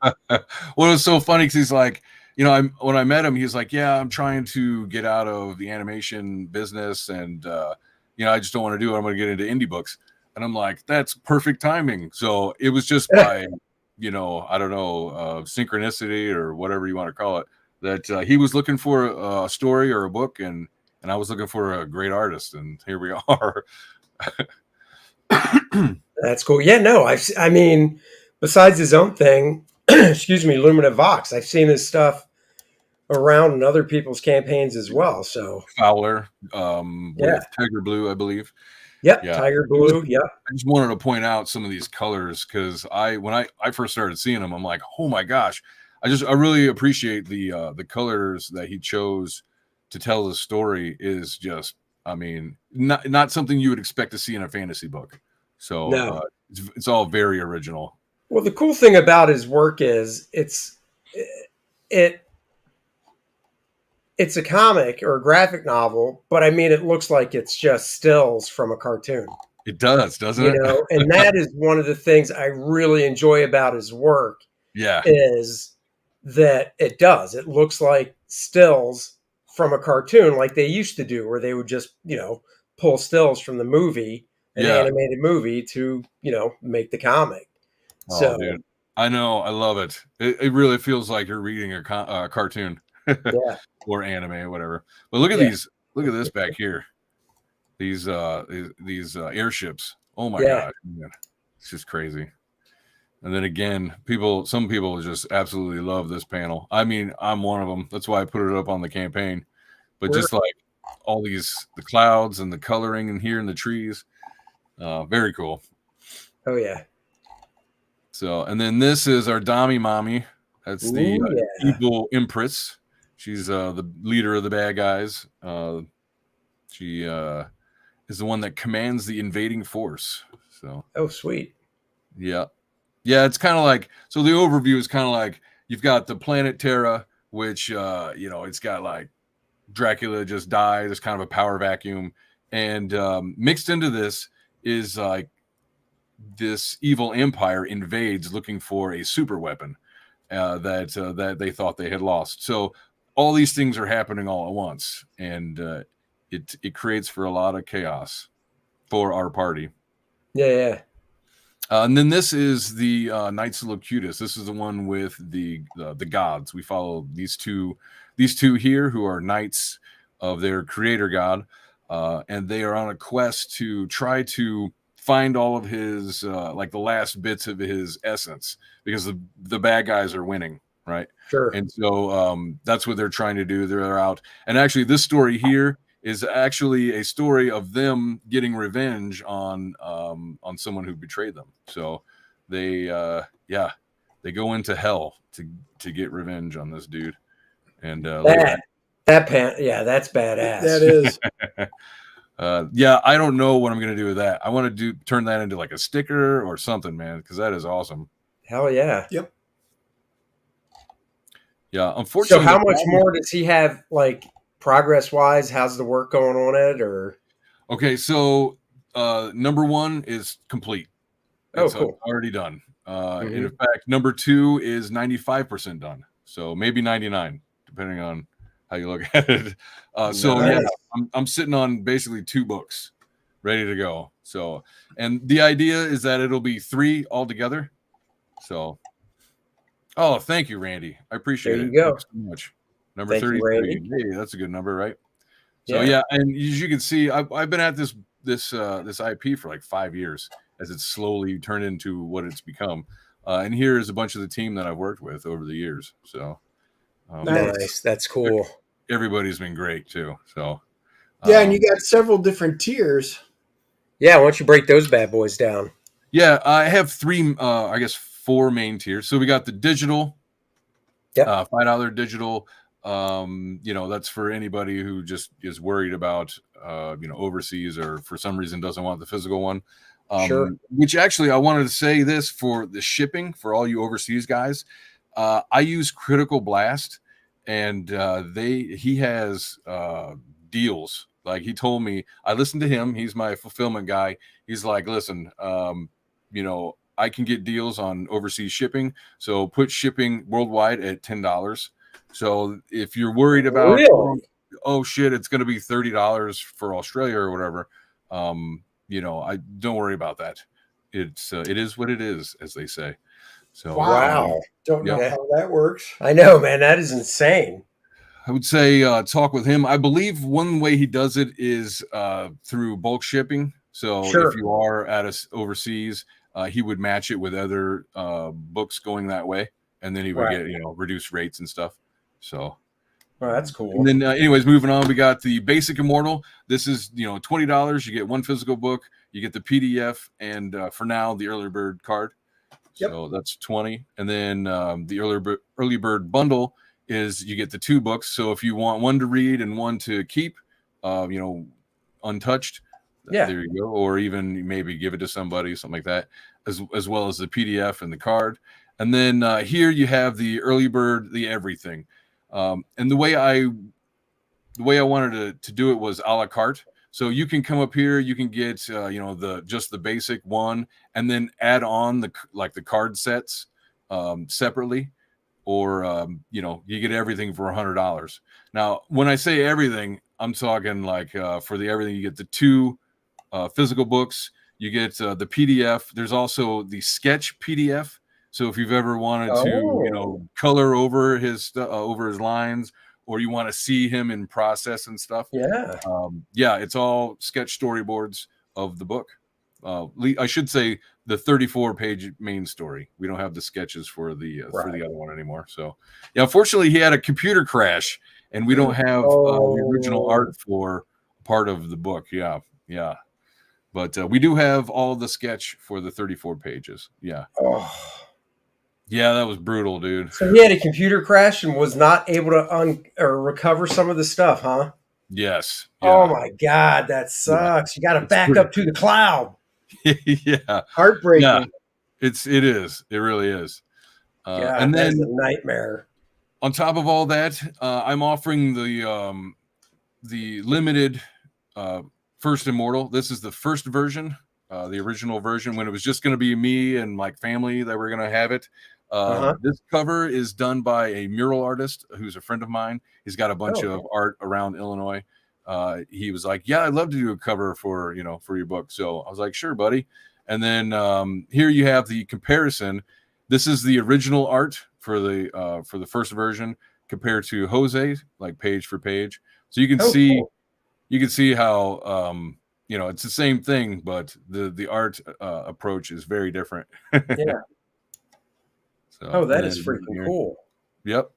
Well, it was so funny because he's like, when I met him, he's like, yeah, I'm trying to get out of the animation business, and I just don't want to do it. I'm going to get into indie books. And I'm like, that's perfect timing. So it was just by, I don't know, synchronicity or whatever you want to call it, that he was looking for a story or a book, and I was looking for a great artist, and here we are. That's cool. Yeah, no, I mean, besides his own thing, excuse me, Lumina Vox, I've seen his stuff around in other people's campaigns as well. So Fowler, with Tiger Blue, I believe. Yep, yeah. Tiger Blue. Yep. I just wanted to point out some of these colors because when I first started seeing them, I'm like, oh my gosh, I really appreciate the colors that he chose to tell the story. Is just, I mean, not something you would expect to see in a fantasy book. So it's all very original. Well, the cool thing about his work is it's a comic or a graphic novel, but I mean, it looks like it's just stills from a cartoon. It does, doesn't it? And that is one of the things I really enjoy about his work. Yeah. Is that it does. It looks like stills from a cartoon like they used to do, where they would just, pull stills from the movie, an animated movie, to, make the comic. Oh, so, dude. I know. I love it. It really feels like you're reading a cartoon. Yeah. Or anime or whatever. But look at these. Look at this back here. These airships. Oh my god, man. It's just crazy. And then again, some people just absolutely love this panel. I mean, I'm one of them. That's why I put it up on the campaign. But just like all the clouds and the coloring in here and the trees, very cool. Oh yeah. So, and then this is our Dami Mommy. That's the evil Empress. She's the leader of the bad guys. She is the one that commands the invading force. So, oh, sweet. Yeah. It's kind of like, so the overview is kind of like, you've got the planet Terra, which it's got like Dracula just died. There's kind of a power vacuum, and mixed into this is like this evil empire invades looking for a super weapon that they thought they had lost. So all these things are happening all at once, and it creates for a lot of chaos for our party. Yeah. And then this is the Knights of Locutus. This is the one with the gods. We follow these two here who are knights of their creator god, and they are on a quest to try to find all of his like the last bits of his essence, because the bad guys are winning, right? Sure. And so that's what they're trying to do. They're out, and actually this story here is actually a story of them getting revenge on someone who betrayed them. So they they go into hell to get revenge on this dude. And that's badass. That is. yeah, I don't know what I'm gonna do with that. I want to turn that into like a sticker or something, man, because that is awesome. Hell yeah. Yep. Yeah, unfortunately. So how much more does he have, like, progress wise? How's the work going on it? Or okay, so number 1 is complete. It's cool. already done. And in fact, number 2 is 95% done. So maybe 99, depending on how you look at it. So Nice. yeah, I'm sitting on basically 2 books ready to go. So, and the idea is that it'll be 3 altogether. So, oh, thank you, Randy. I appreciate There it. you go. Thanks so much. Number Thank you, 33. Randy. Hey, that's a good number, right? So yeah, and as you can see, I've been at this IP for like 5 years as it's slowly turned into what it's become. And here is a bunch of the team that I've worked with over the years. So nice. That's cool. Everybody's been great too. So Yeah, and you got several different tiers. Yeah, why don't you break those bad boys down? Yeah, I have 3, I guess 4 main tiers. So we got the digital, $5 digital. That's for anybody who just is worried about overseas, or for some reason doesn't want the physical one. Sure. Which actually, I wanted to say this for the shipping for all you overseas guys. I use Critical Blast, and he has deals. Like, he told me, I listened to him. He's my fulfillment guy. He's like, listen, I can get deals on overseas shipping. So put shipping worldwide at $10. So if you're worried about, really? oh shit, it's going to be $30 for Australia or whatever, I don't worry about that. It is what it is, as they say. So wow. Don't know how that works. I know, man. That is insane. I would say talk with him. I believe one way he does it is through bulk shipping. So if you are at overseas, he would match it with other books going that way, and then he would get reduced rates and stuff. So that's cool. And then anyways, moving on, we got the basic Immortal. This is $20. You get 1 physical book, you get the PDF, and for now the early bird card. So that's 20. And then the early bird bundle is you get the 2 books. So if you want one to read and one to keep, untouched, there you go. Or even maybe give it to somebody, something like that, as well as the PDF and the card. And then here you have the early bird, the everything. And the way I wanted to do it was a la carte. So you can come up here, you can get the basic one, and then add on the card sets separately, or you get everything for $100. Now, when I say everything, I'm talking like for the everything, you get the 2 physical books, you get the PDF. There's also the sketch PDF. So if you've ever wanted to, color over his lines, or you want to see him in process and stuff, it's all sketch storyboards of the book. I should say the 34-page main story. We don't have the sketches for the other one anymore. So yeah, unfortunately, he had a computer crash, and we don't have the original art for part of the book. Yeah. But we do have all the sketch for the 34 pages. Yeah. Yeah, that was brutal, dude. So he had a computer crash and was not able to recover some of the stuff, huh? Yes. Yeah. Oh my God, that sucks. You got to back up to the cloud. Yeah. Heartbreaking. Yeah. It is. It really is. And then that's a nightmare. On top of all that, I'm offering the limited First Immortal. This is the first version, the original version, when it was just going to be me and like family that were going to have it. This cover is done by a mural artist who's a friend of mine. He's got a bunch of art around Illinois. He was like, "Yeah, I'd love to do a cover for your book." So I was like, "Sure, buddy." And then here you have the comparison. This is the original art for the first version compared to Jose, like page for page. So you can see how it's the same thing, but the art approach is very different. Yeah. So, that is freaking cool. Yep.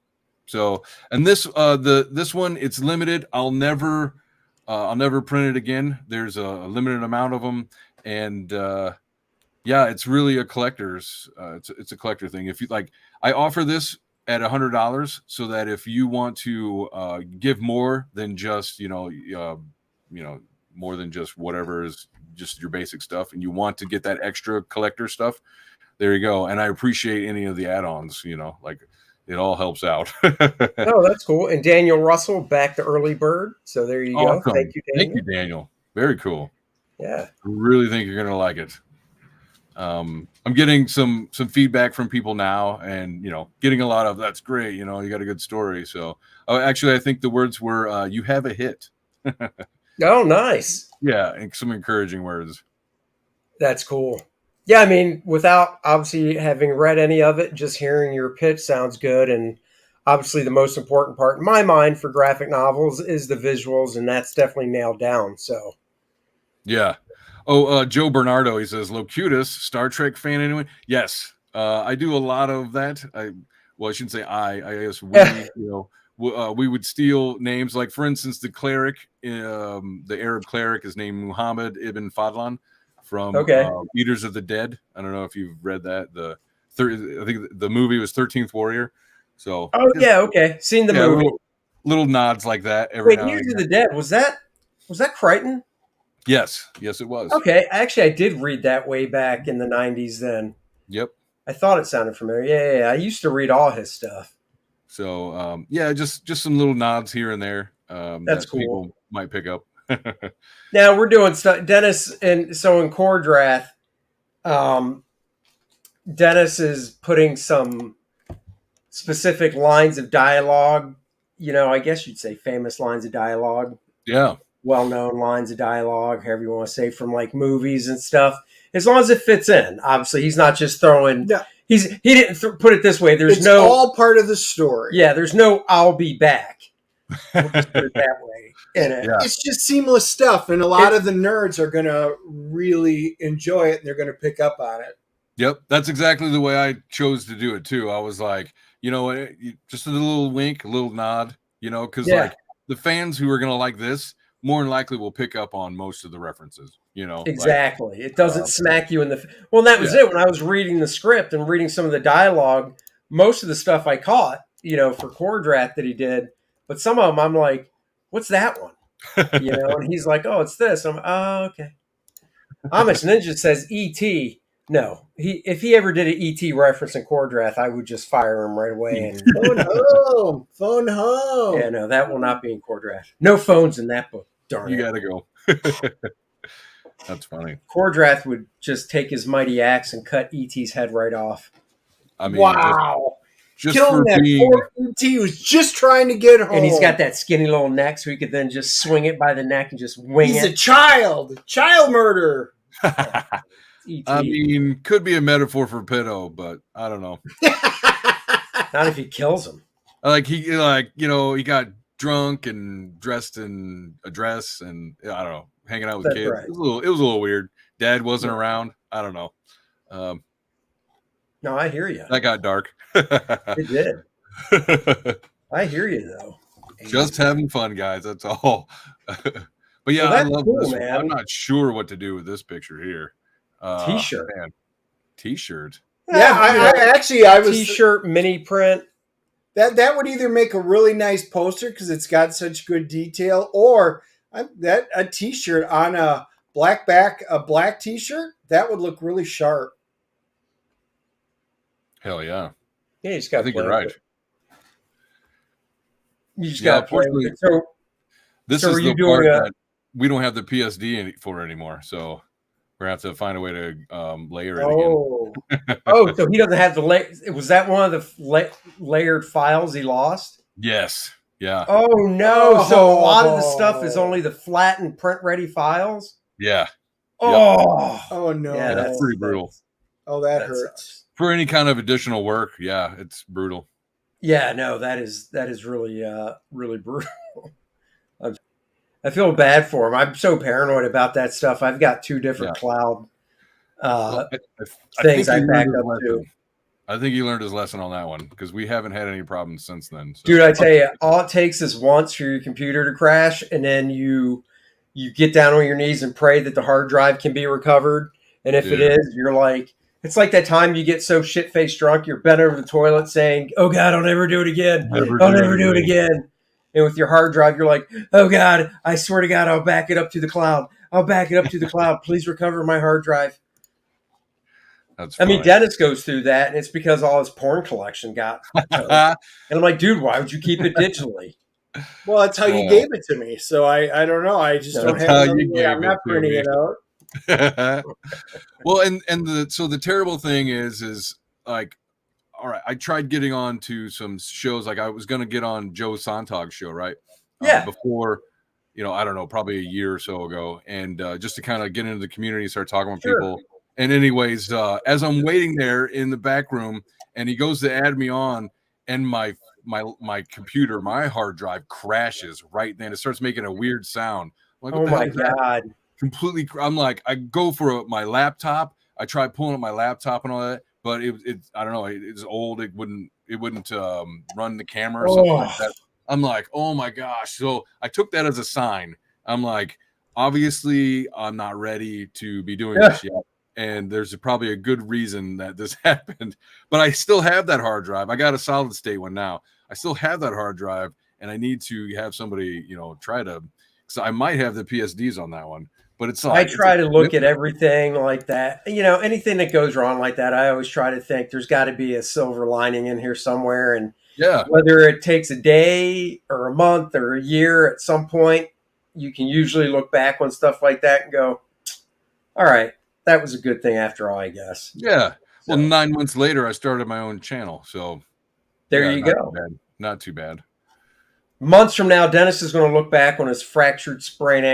So, and this this one, it's limited. I'll never print it again. There's a limited amount of them, and it's really a collector's. It's a collector thing. If you like, I offer this at $100, so that if you want to give more than just more than just whatever is just your basic stuff, and you want to get that extra collector stuff, there you go. And I appreciate any of the add-ons. Like it all helps out. Oh, that's cool. And Daniel Russell back to early bird. So there you go. Thank you, Daniel. Thank you, Daniel. Very cool. Yeah, I really think you're gonna like it. I'm getting some feedback from people now, and getting a lot of that's great. You got a good story. So actually, I think the words were "you have a hit." Oh, nice. Yeah, and some encouraging words. That's cool. Yeah, I mean, without obviously having read any of it, just hearing your pitch sounds good. And obviously, the most important part in my mind for graphic novels is the visuals, and that's definitely nailed down. So, yeah. Oh, Joe Bernardo, he says, Locutus, Star Trek fan, anyone? Yes, I do a lot of that. I shouldn't say I guess we, we would steal names. Like, for instance, the cleric, the Arab cleric is named Muhammad ibn Fadlan from Eaters of the Dead. I don't know if you've read that. I think the movie was 13th Warrior. So, seen the movie. Little nods like that. Eaters of the Dead, was that Crichton? Yes, it was. Okay, actually, I did read that way back in the 90s then. Yep. I thought it sounded familiar. Yeah. I used to read all his stuff. So, just some little nods here and there. That's cool. People might pick up. Now, we're doing stuff. Dennis, and so in Kor-Drath, Dennis is putting some specific lines of dialogue, I guess you'd say famous lines of dialogue. Yeah. Well-known lines of dialogue, however you want to say, from like movies and stuff, as long as it fits in. Obviously, he's not just throwing. No. He didn't put it this way. It's all part of the story. Yeah, there's no "I'll be back." We'll just put it that way in it. Yeah. It's just seamless stuff, and a lot of the nerds are going to really enjoy it, and they're going to pick up on it. Yep, that's exactly the way I chose to do it too. I was like, just a little wink, a little nod, because like the fans who are going to like this, more than likely will pick up on most of the references, Exactly. It doesn't smack you in the... Well, and that was it. When I was reading the script and reading some of the dialogue, most of the stuff I caught, for Kor-Drath that he did, but some of them I'm like, what's that one? And he's like, oh, it's this. I'm, oh, okay. Amish Ninja says E.T. No. If he ever did an E.T. reference in Kor-Drath, I would just fire him right away. And Phone home. Yeah, no, that will not be in Kor-Drath. No phones in that book. Darn it. You got to go. That's funny. Kor-Drath would just take his mighty axe and cut E.T.'s head right off. I mean, wow. Just killing that poor E.T. who was just trying to get home. And he's got that skinny little neck, so he could then just swing it by the neck and just wing it. He's a child murder. I mean, could be a metaphor for pedo, but I don't know. Not if he kills him. He got drunk and dressed in a dress, and I don't know, hanging out with That's kids. Right. It was a little weird. Dad wasn't around. I don't know. No, I hear you. That got dark. It did. I hear you though. Just having fun, guys. That's all. But yeah, I love this one. I'm not sure what to do with this picture here. T-shirt. Man. T-shirt. Yeah, I was T-shirt mini print. That would either make a really nice poster because it's got such good detail, or a T-shirt on a black T-shirt that would look really sharp. Hell yeah! Yeah, you just got. I think you're right. You just got to play with it. So this is the part that we don't have the PSD for anymore. So we're gonna have to find a way to layer it again. So he doesn't have the Was that one of the layered files he lost? Yes. Yeah. Oh no! So a lot of the stuff is only the flat and print ready files. Yeah. Oh no. Yeah, That's pretty brutal. That that hurts. sucks. For any kind of additional work, yeah, it's brutal. Yeah, no, that is really really brutal. I feel bad for him. I'm so paranoid about that stuff. I've got two different Yeah. cloud Well, I things think I he back learned his up to. lesson. I think he learned his lesson on that one because we haven't had any problems since then. So. Dude, I tell you, all it takes is once for your computer to crash, and then you get down on your knees and pray that the hard drive can be recovered. And if it Dude. is, you're like, it's like that time you get so shit faced drunk, you're bent over the toilet saying, "Oh God, I'll never do it again. I'll never do it again." And with your hard drive, you're like, "Oh God, I swear to God, I'll back it up to the cloud. I'll back it up to the cloud. Please recover my hard drive." That's I funny. mean, Dennis goes through that, and it's because all his porn collection got towed. And I'm like, dude, why would you keep it digitally? Well, that's how you gave it to me. So I don't know. I just don't That's have how another you way. I'm gave not it to printing me. it out. Well, and the terrible thing is like, all right, I tried getting on to some shows. Like I was going to get on Joe Sontag's show, right? Yeah. Before, I don't know, probably a year or so ago, and just to kind of get into the community, start talking with people. And anyways, as I'm waiting there in the back room, and he goes to add me on, and my computer, my hard drive crashes right then. It starts making a weird sound. I'm like, Oh my God. Completely. I'm like, I go for my laptop. I tried pulling up my laptop and all that, but it I don't know. It's old. It wouldn't run the camera or something like that. I'm like, oh my gosh. So I took that as a sign. I'm like, obviously, I'm not ready to be doing this yet. And there's probably a good reason that this happened, but I still have that hard drive. I got a solid state one now. I still have that hard drive, and I need to have somebody, try to, because I might have the PSDs on that one, but it's like, I try to look at everything like that. Anything that goes wrong like that, I always try to think there's got to be a silver lining in here somewhere. And whether it takes a day or a month or a year, at some point, you can usually look back on stuff like that and go, all right, that was a good thing after all, I guess. Yeah. Well, 9 months later, I started my own channel. So there you go. Not too bad. Months from now, Dennis is going to look back on his fractured sprained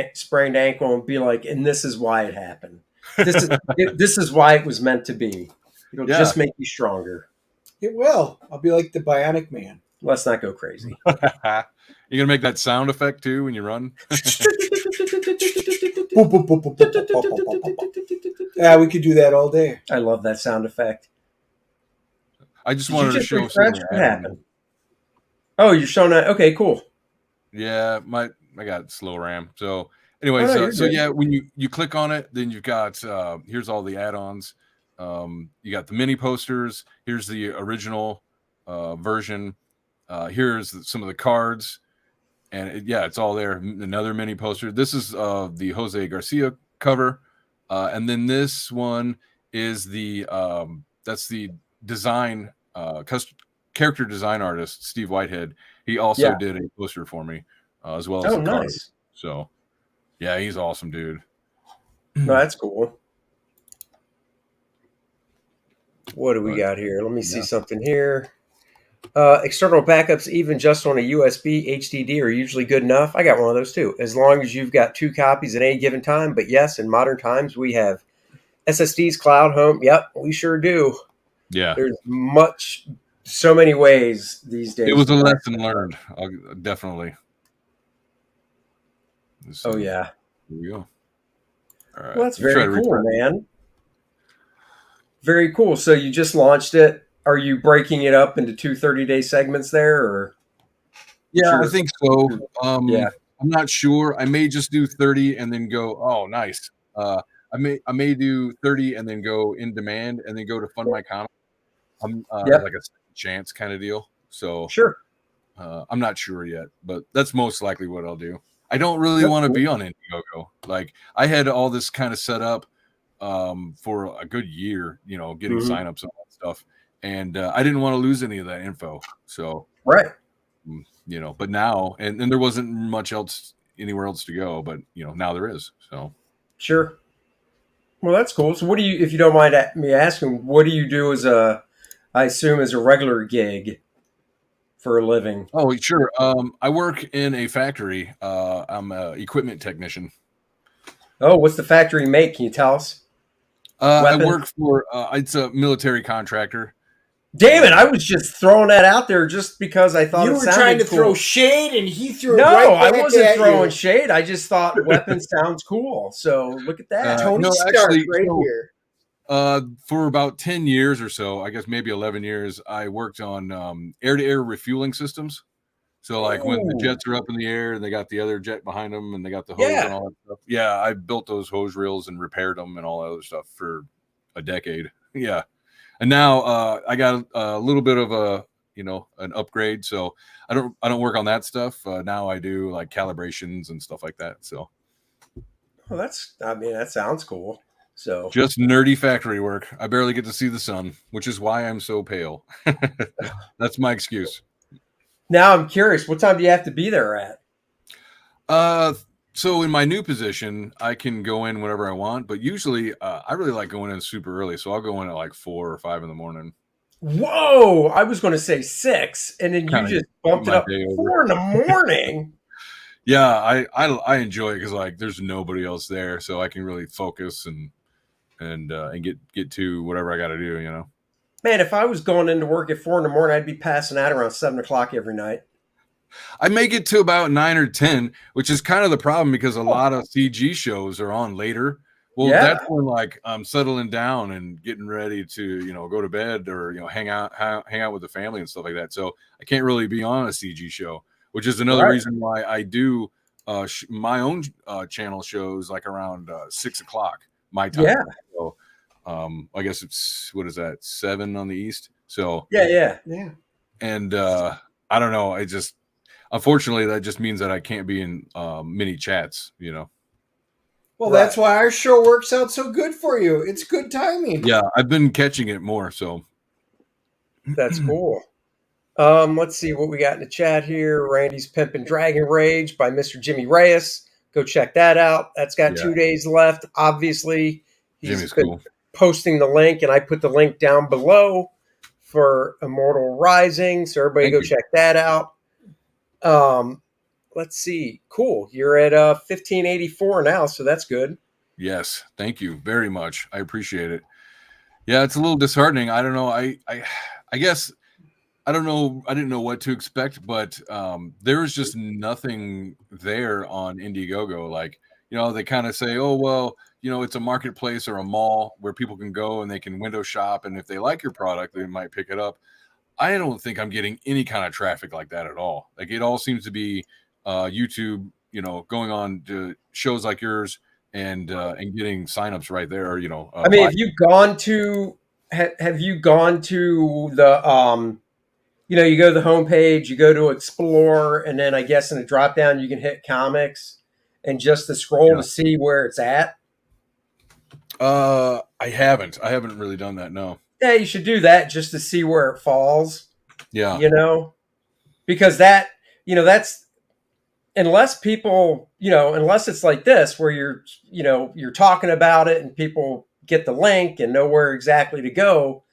ankle and be like, and this is why it happened. This is why it was meant to be. It'll just make you stronger. It will. I'll be like the Bionic Man. Let's not go crazy. You're going to make that sound effect too when you run? Yeah, we could do that all day. I love that sound effect. I just wanted to show something. What happened? Oh, you're showing that? Okay, cool. Yeah, I got slow RAM. So anyways, yeah, when you click on it, then you've got here's all the add-ons. You got the mini posters. Here's the original version. Here's some of the cards, and it's all there. Another mini poster. This is the Jose Garcia cover, and then this one is the that's the design character design artist Steve Whitehead. He also did a poster for me as well as a card. Nice. So yeah, he's awesome, dude. No, that's cool. What do we got here? Let me see something here. External backups, even just on a USB HDD, are usually good enough. I got one of those too, as long as you've got 2 copies at any given time. But yes, in modern times, we have SSDs, cloud, home. Yep, we sure do. Yeah. There's so many ways these days. It was a lesson learned, definitely. Oh, yeah. Here we go. All right. Well, that's very cool, man. Very cool. So you just launched it. Are you breaking it up into 2 30-day segments there? Or yeah, I think so. Yeah. I'm not sure. I may just do 30 and then go, oh, nice. I may do 30 and then go in demand and then go to fund my comic. Like a second chance kind of deal. So sure. I'm not sure yet, but that's most likely what I'll do. I don't really want to be on Indiegogo. Like I had all this kind of set up for a good year, getting signups and all that stuff. And I didn't want to lose any of that info. So, right. But now, and there wasn't much else anywhere else to go, but now there is. So sure. Well, that's cool. So what do you, if you don't mind me asking, what do you do I assume as a regular gig for a living? Oh, sure. I work in a factory. I'm an equipment technician. Oh, what's the factory make? Can you tell us? I Weapons? work for it's a military contractor. Damn it! I was just throwing that out there just because I thought You it were trying sounded to throw cool. shade, and he threw it No, right I back wasn't at throwing you. shade. I just thought weapons sounds cool. So look at that. Tony No, Stark, actually, right so here. for about 10 years or so, I guess maybe 11 years, I worked on air-to-air refueling systems. So like when the Ooh, jets are up in the air and they got the other jet behind them and they got the hose and yeah. all that stuff. Yeah, I built those hose reels and repaired them and all that other stuff for a decade. Yeah. And now I got a little bit of an upgrade. So I don't work on that stuff. Now I do like calibrations and stuff like that. So Well, I mean, that sounds cool. So just nerdy factory work. I barely get to see the sun, which is why I'm so pale. That's my excuse. now I'm curious, what time do you have to be there at? Uh, so in my new position, I can go in whenever I want, but usually I really like going in super early. So I'll go in at like 4 or 5 in the morning, Whoa, I was going to say 6, and then you kind of just get bumped it my up day over. 4 in the morning. Yeah, I enjoy it because like there's nobody else there, so I can really focus and get to whatever I got to do. Man, if I was going into work at 4 in the morning, I'd be passing out around 7 o'clock every night. I make it to about 9 or 10, which is kind of the problem because a Oh, lot of CG shows are on later. Well, that's yeah, when like I'm settling down and getting ready to go to bed or hang out with the family and stuff like that. So I can't really be on a CG show, which is another right. reason why I do my own channel shows like around 6 o'clock my Yeah, time. So I guess it's what is that 7 on the east. So yeah, yeah. Yeah. and I don't know. I just unfortunately, that just means that I can't be in mini chats. Well, Right. that's why our show works out so good for you. It's good timing. Yeah, I've been catching it more. So That's cool. Let's see what we got in the chat here. Randy's Pimpin' Dragon Rage by Mr. Jimmy Reyes. Go check that out. That's got yeah, 2 days left. Obviously, he's Jimmy's been cool. posting the link, and I put the link down below for Immortal Rising. So everybody Thank go you. check that out. Um, let's see. Cool. You're at 1584 now, so that's good. Yes, thank you very much. I appreciate it. Yeah, it's a little disheartening. I don't know. I guess I don't know. I didn't know what to expect, but there was just nothing there on Indiegogo. Like, they kind of say, oh, well, it's a marketplace or a mall where people can go and they can window shop. And if they like your product, they might pick it up. I don't think I'm getting any kind of traffic like that at all. Like, it all seems to be YouTube, going on to shows like yours and getting signups right there. I mean, have you gone to the you go to the homepage, you go to explore, and then I guess in the drop down you can hit comics and just to scroll Yeah. to see where it's at. I haven't really done that. No. Yeah, you should do that just to see where it falls, Yeah. because that's unless people, unless it's like this where you're talking about it and people get the link and know where exactly to go.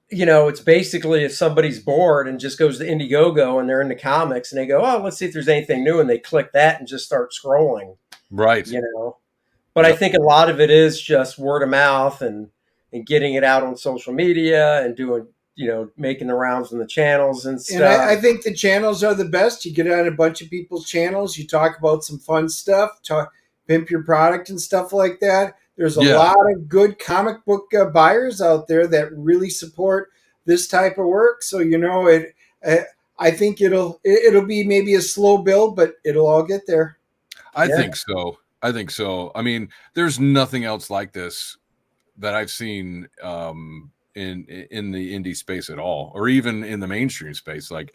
It's basically if somebody's bored and just goes to Indiegogo and they're in the comics and they go, oh, let's see if there's anything new, and they click that and just start scrolling, Right. But I Yep. think a lot of it is just word of mouth and getting it out on social media and doing, making the rounds on the channels and stuff. And I think the channels are the best. You get on a bunch of people's channels, you talk about some fun stuff, pimp your product and stuff like that. There's a Yeah. lot of good comic book buyers out there that really support this type of work. So I think it'll be maybe a slow build, but it'll all get there. I Yeah. think so. I mean, there's nothing else like this that I've seen in the indie space at all, or even in the mainstream space. Like,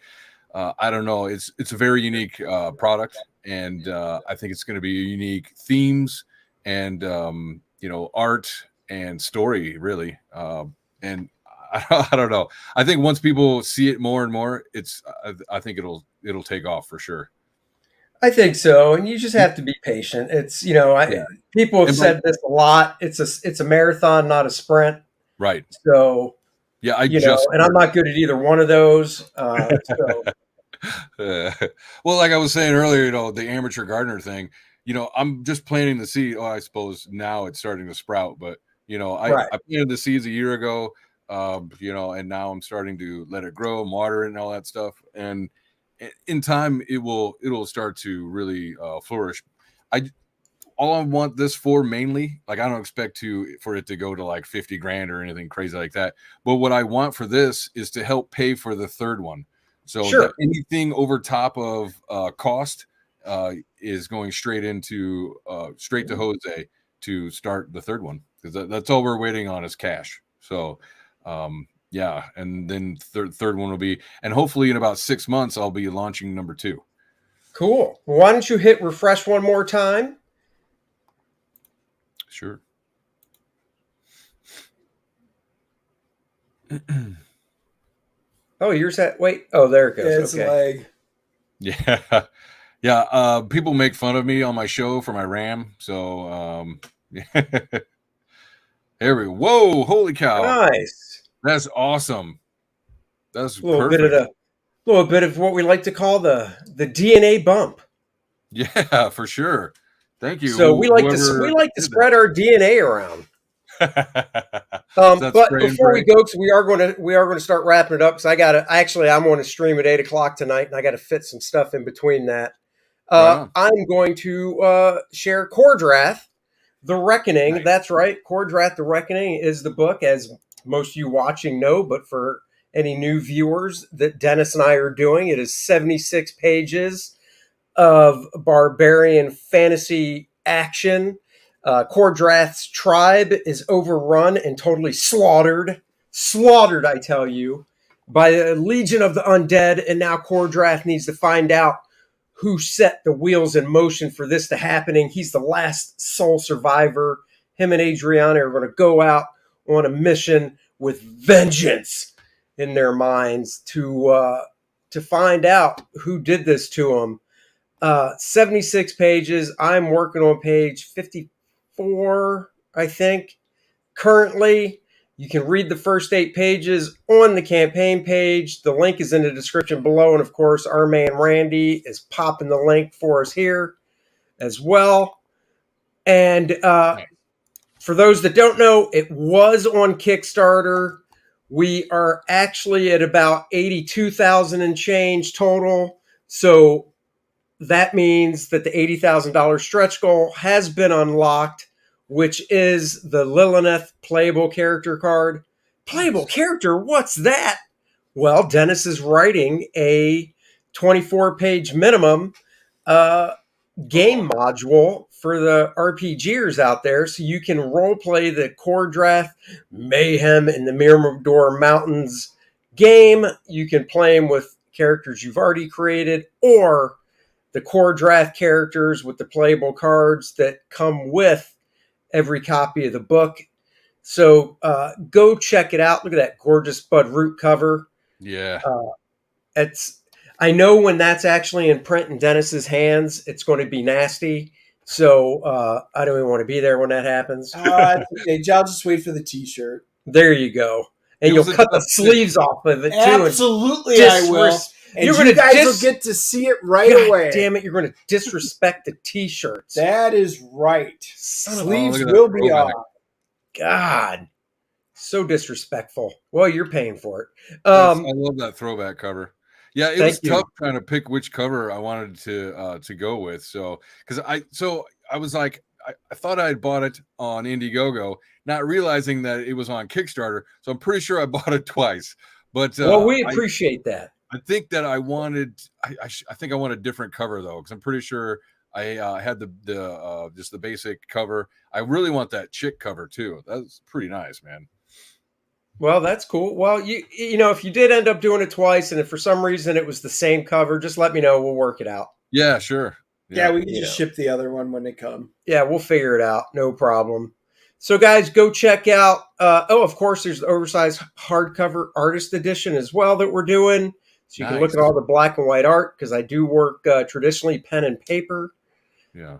I don't know. It's a very unique product, and I think it's going to be unique themes and art and story, really. And I don't know. I think once people see it more and more, I think it'll take off for sure. I think so, and you just have to be patient. It's Yeah. people have And said this a lot. It's a marathon, not a sprint. right. So Yeah, I just and I'm not good at either one of those. So well, like I was saying earlier, the amateur gardener thing, I'm just planting the seed. Oh, I suppose now it's starting to sprout, but Right. I planted the seeds a year ago, and now I'm starting to let it grow, water it, and all that stuff. And in time, it'll start to really flourish. I All I want this for mainly, like I don't expect for it to go to like 50 grand or anything crazy like that. But what I want for this is to help pay for the third one. So that Sure. anything over top of cost is going straight to Jose to start the third one, because that's all we're waiting on is cash. So yeah, and then third one will be, and hopefully in about 6 months I'll be launching number 2. Cool. Why don't you hit refresh one more time? Sure. Oh, yours that wait. Oh, there it goes. It's Okay. lag. Yeah. Yeah. People make fun of me on my show for my RAM. So here we go. Whoa, holy cow. Nice. That's awesome. That's A little perfect. bit of what we like to call the DNA bump. Yeah, for sure. Thank you. So we like to spread our DNA around. But before we go, because we are going to start wrapping it up, because I'm going to stream at 8:00 tonight, and I got to fit some stuff in between that. Right I'm going to share Kor-Drath, The Reckoning. Nice. That's right, Kor-Drath, The Reckoning is the book, as most of you watching know. But for any new viewers, that Dennis and I are doing, it is 76 pages of barbarian fantasy action. Kor-Drath's tribe is overrun and totally slaughtered, I tell you, by a legion of the undead, and now Kor-Drath needs to find out who set the wheels in motion for this to happening. He's the last sole survivor. Him and Adriana are going to go out on a mission with vengeance in their minds to find out who did this to him. 76 pages. I'm working on page 54, I think. Currently, you can read the first 8 pages on the campaign page. The link is in the description below. And of course, our man Randy is popping the link for us here as well. And for those that don't know, it was on Kickstarter. We are actually at about 82,000 and change total. So that means that the $80,000 stretch goal has been unlocked, which is the Lilith playable character card. Playable character? What's that? Well, Dennis is writing a 24-page minimum game module for the RPGers out there, so you can role play the Kor-Drath Mayhem in the Mirador Mountains game. You can play them with characters you've already created, or the Kor-Drath characters with the playable cards that come with every copy of the book. So go check it out. Look at that gorgeous Bud Root cover. Yeah. I know when that's actually in print in Dennis's hands, it's going to be nasty. So I don't even want to be there when that happens. Okay, I'll just wait for the T-shirt. There you go. And you'll cut the sleeves off of it too. Absolutely, I will. And you guys will get to see it right away. Damn it, you're going to disrespect the T-shirts. That is right. Sleeves will be off. God. So disrespectful. Well, you're paying for it. I love that throwback cover. Yeah, it was tough trying to pick which cover I wanted to go with. So I was like, I thought I had bought it on Indiegogo, not realizing that it was on Kickstarter. So I'm pretty sure I bought it twice. But well, we appreciate that. I think that I wanted. I think I want a different cover though, because I'm pretty sure I had the just the basic cover. I really want that chick cover too. That's pretty nice, man. Well, that's cool. Well, you know, if you did end up doing it twice, and if for some reason it was the same cover, just let me know. We'll work it out. Yeah, sure. Yeah, we can just ship the other one when they come. Yeah, we'll figure it out. No problem. So, guys, go check out. Of course, there's the oversized hardcover artist edition as well that we're doing. So you can look at all the black and white art, because I do work traditionally pen and paper. Yeah.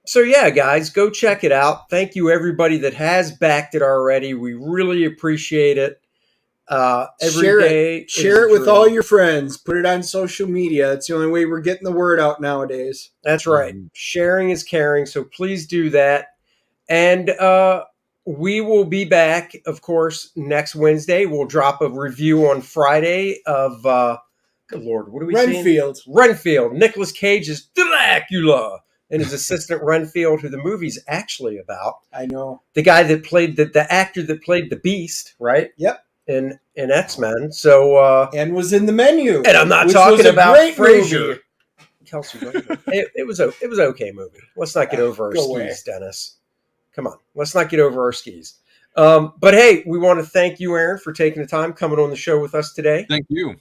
So yeah, guys, go check it out. Thank you everybody that has backed it already. We really appreciate it. Every Share day it. is Share a it with dream. all your friends. Put it on social media. It's the only way we're getting the word out nowadays. That's right. Mhm. Sharing is caring. So please do that. And we will be back, of course, next Wednesday. We'll drop a review on Friday of, good Lord, what are we seeing? Renfield. Renfield. Nicolas Cage's Dracula and his assistant Renfield, who the movie's actually about. I know. The guy that played, the actor that played the Beast, right? Yep. In X-Men. So, And was in the menu. and I'm not which talking was a about great Frasier. movie. Kelsey Grammer. It was an okay movie. Let's not get over our Go skis, away. Dennis. Come on, let's not get over our skis. But hey, we want to thank you, Aaron, for taking the time coming on the show with us today. Thank you.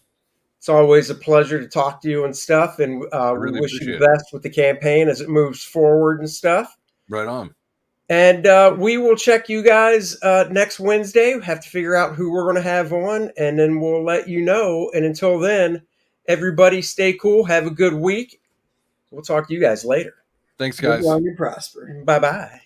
It's always a pleasure to talk to you and stuff, and we really wish you the appreciate best with the campaign as it moves forward and stuff. Right on. And we will check you guys next Wednesday. We have to figure out who we're going to have on, and then we'll let you know. And until then, everybody stay cool. Have a good week. We'll talk to you guys later. Thanks, Live guys. long and prosper. Bye-bye.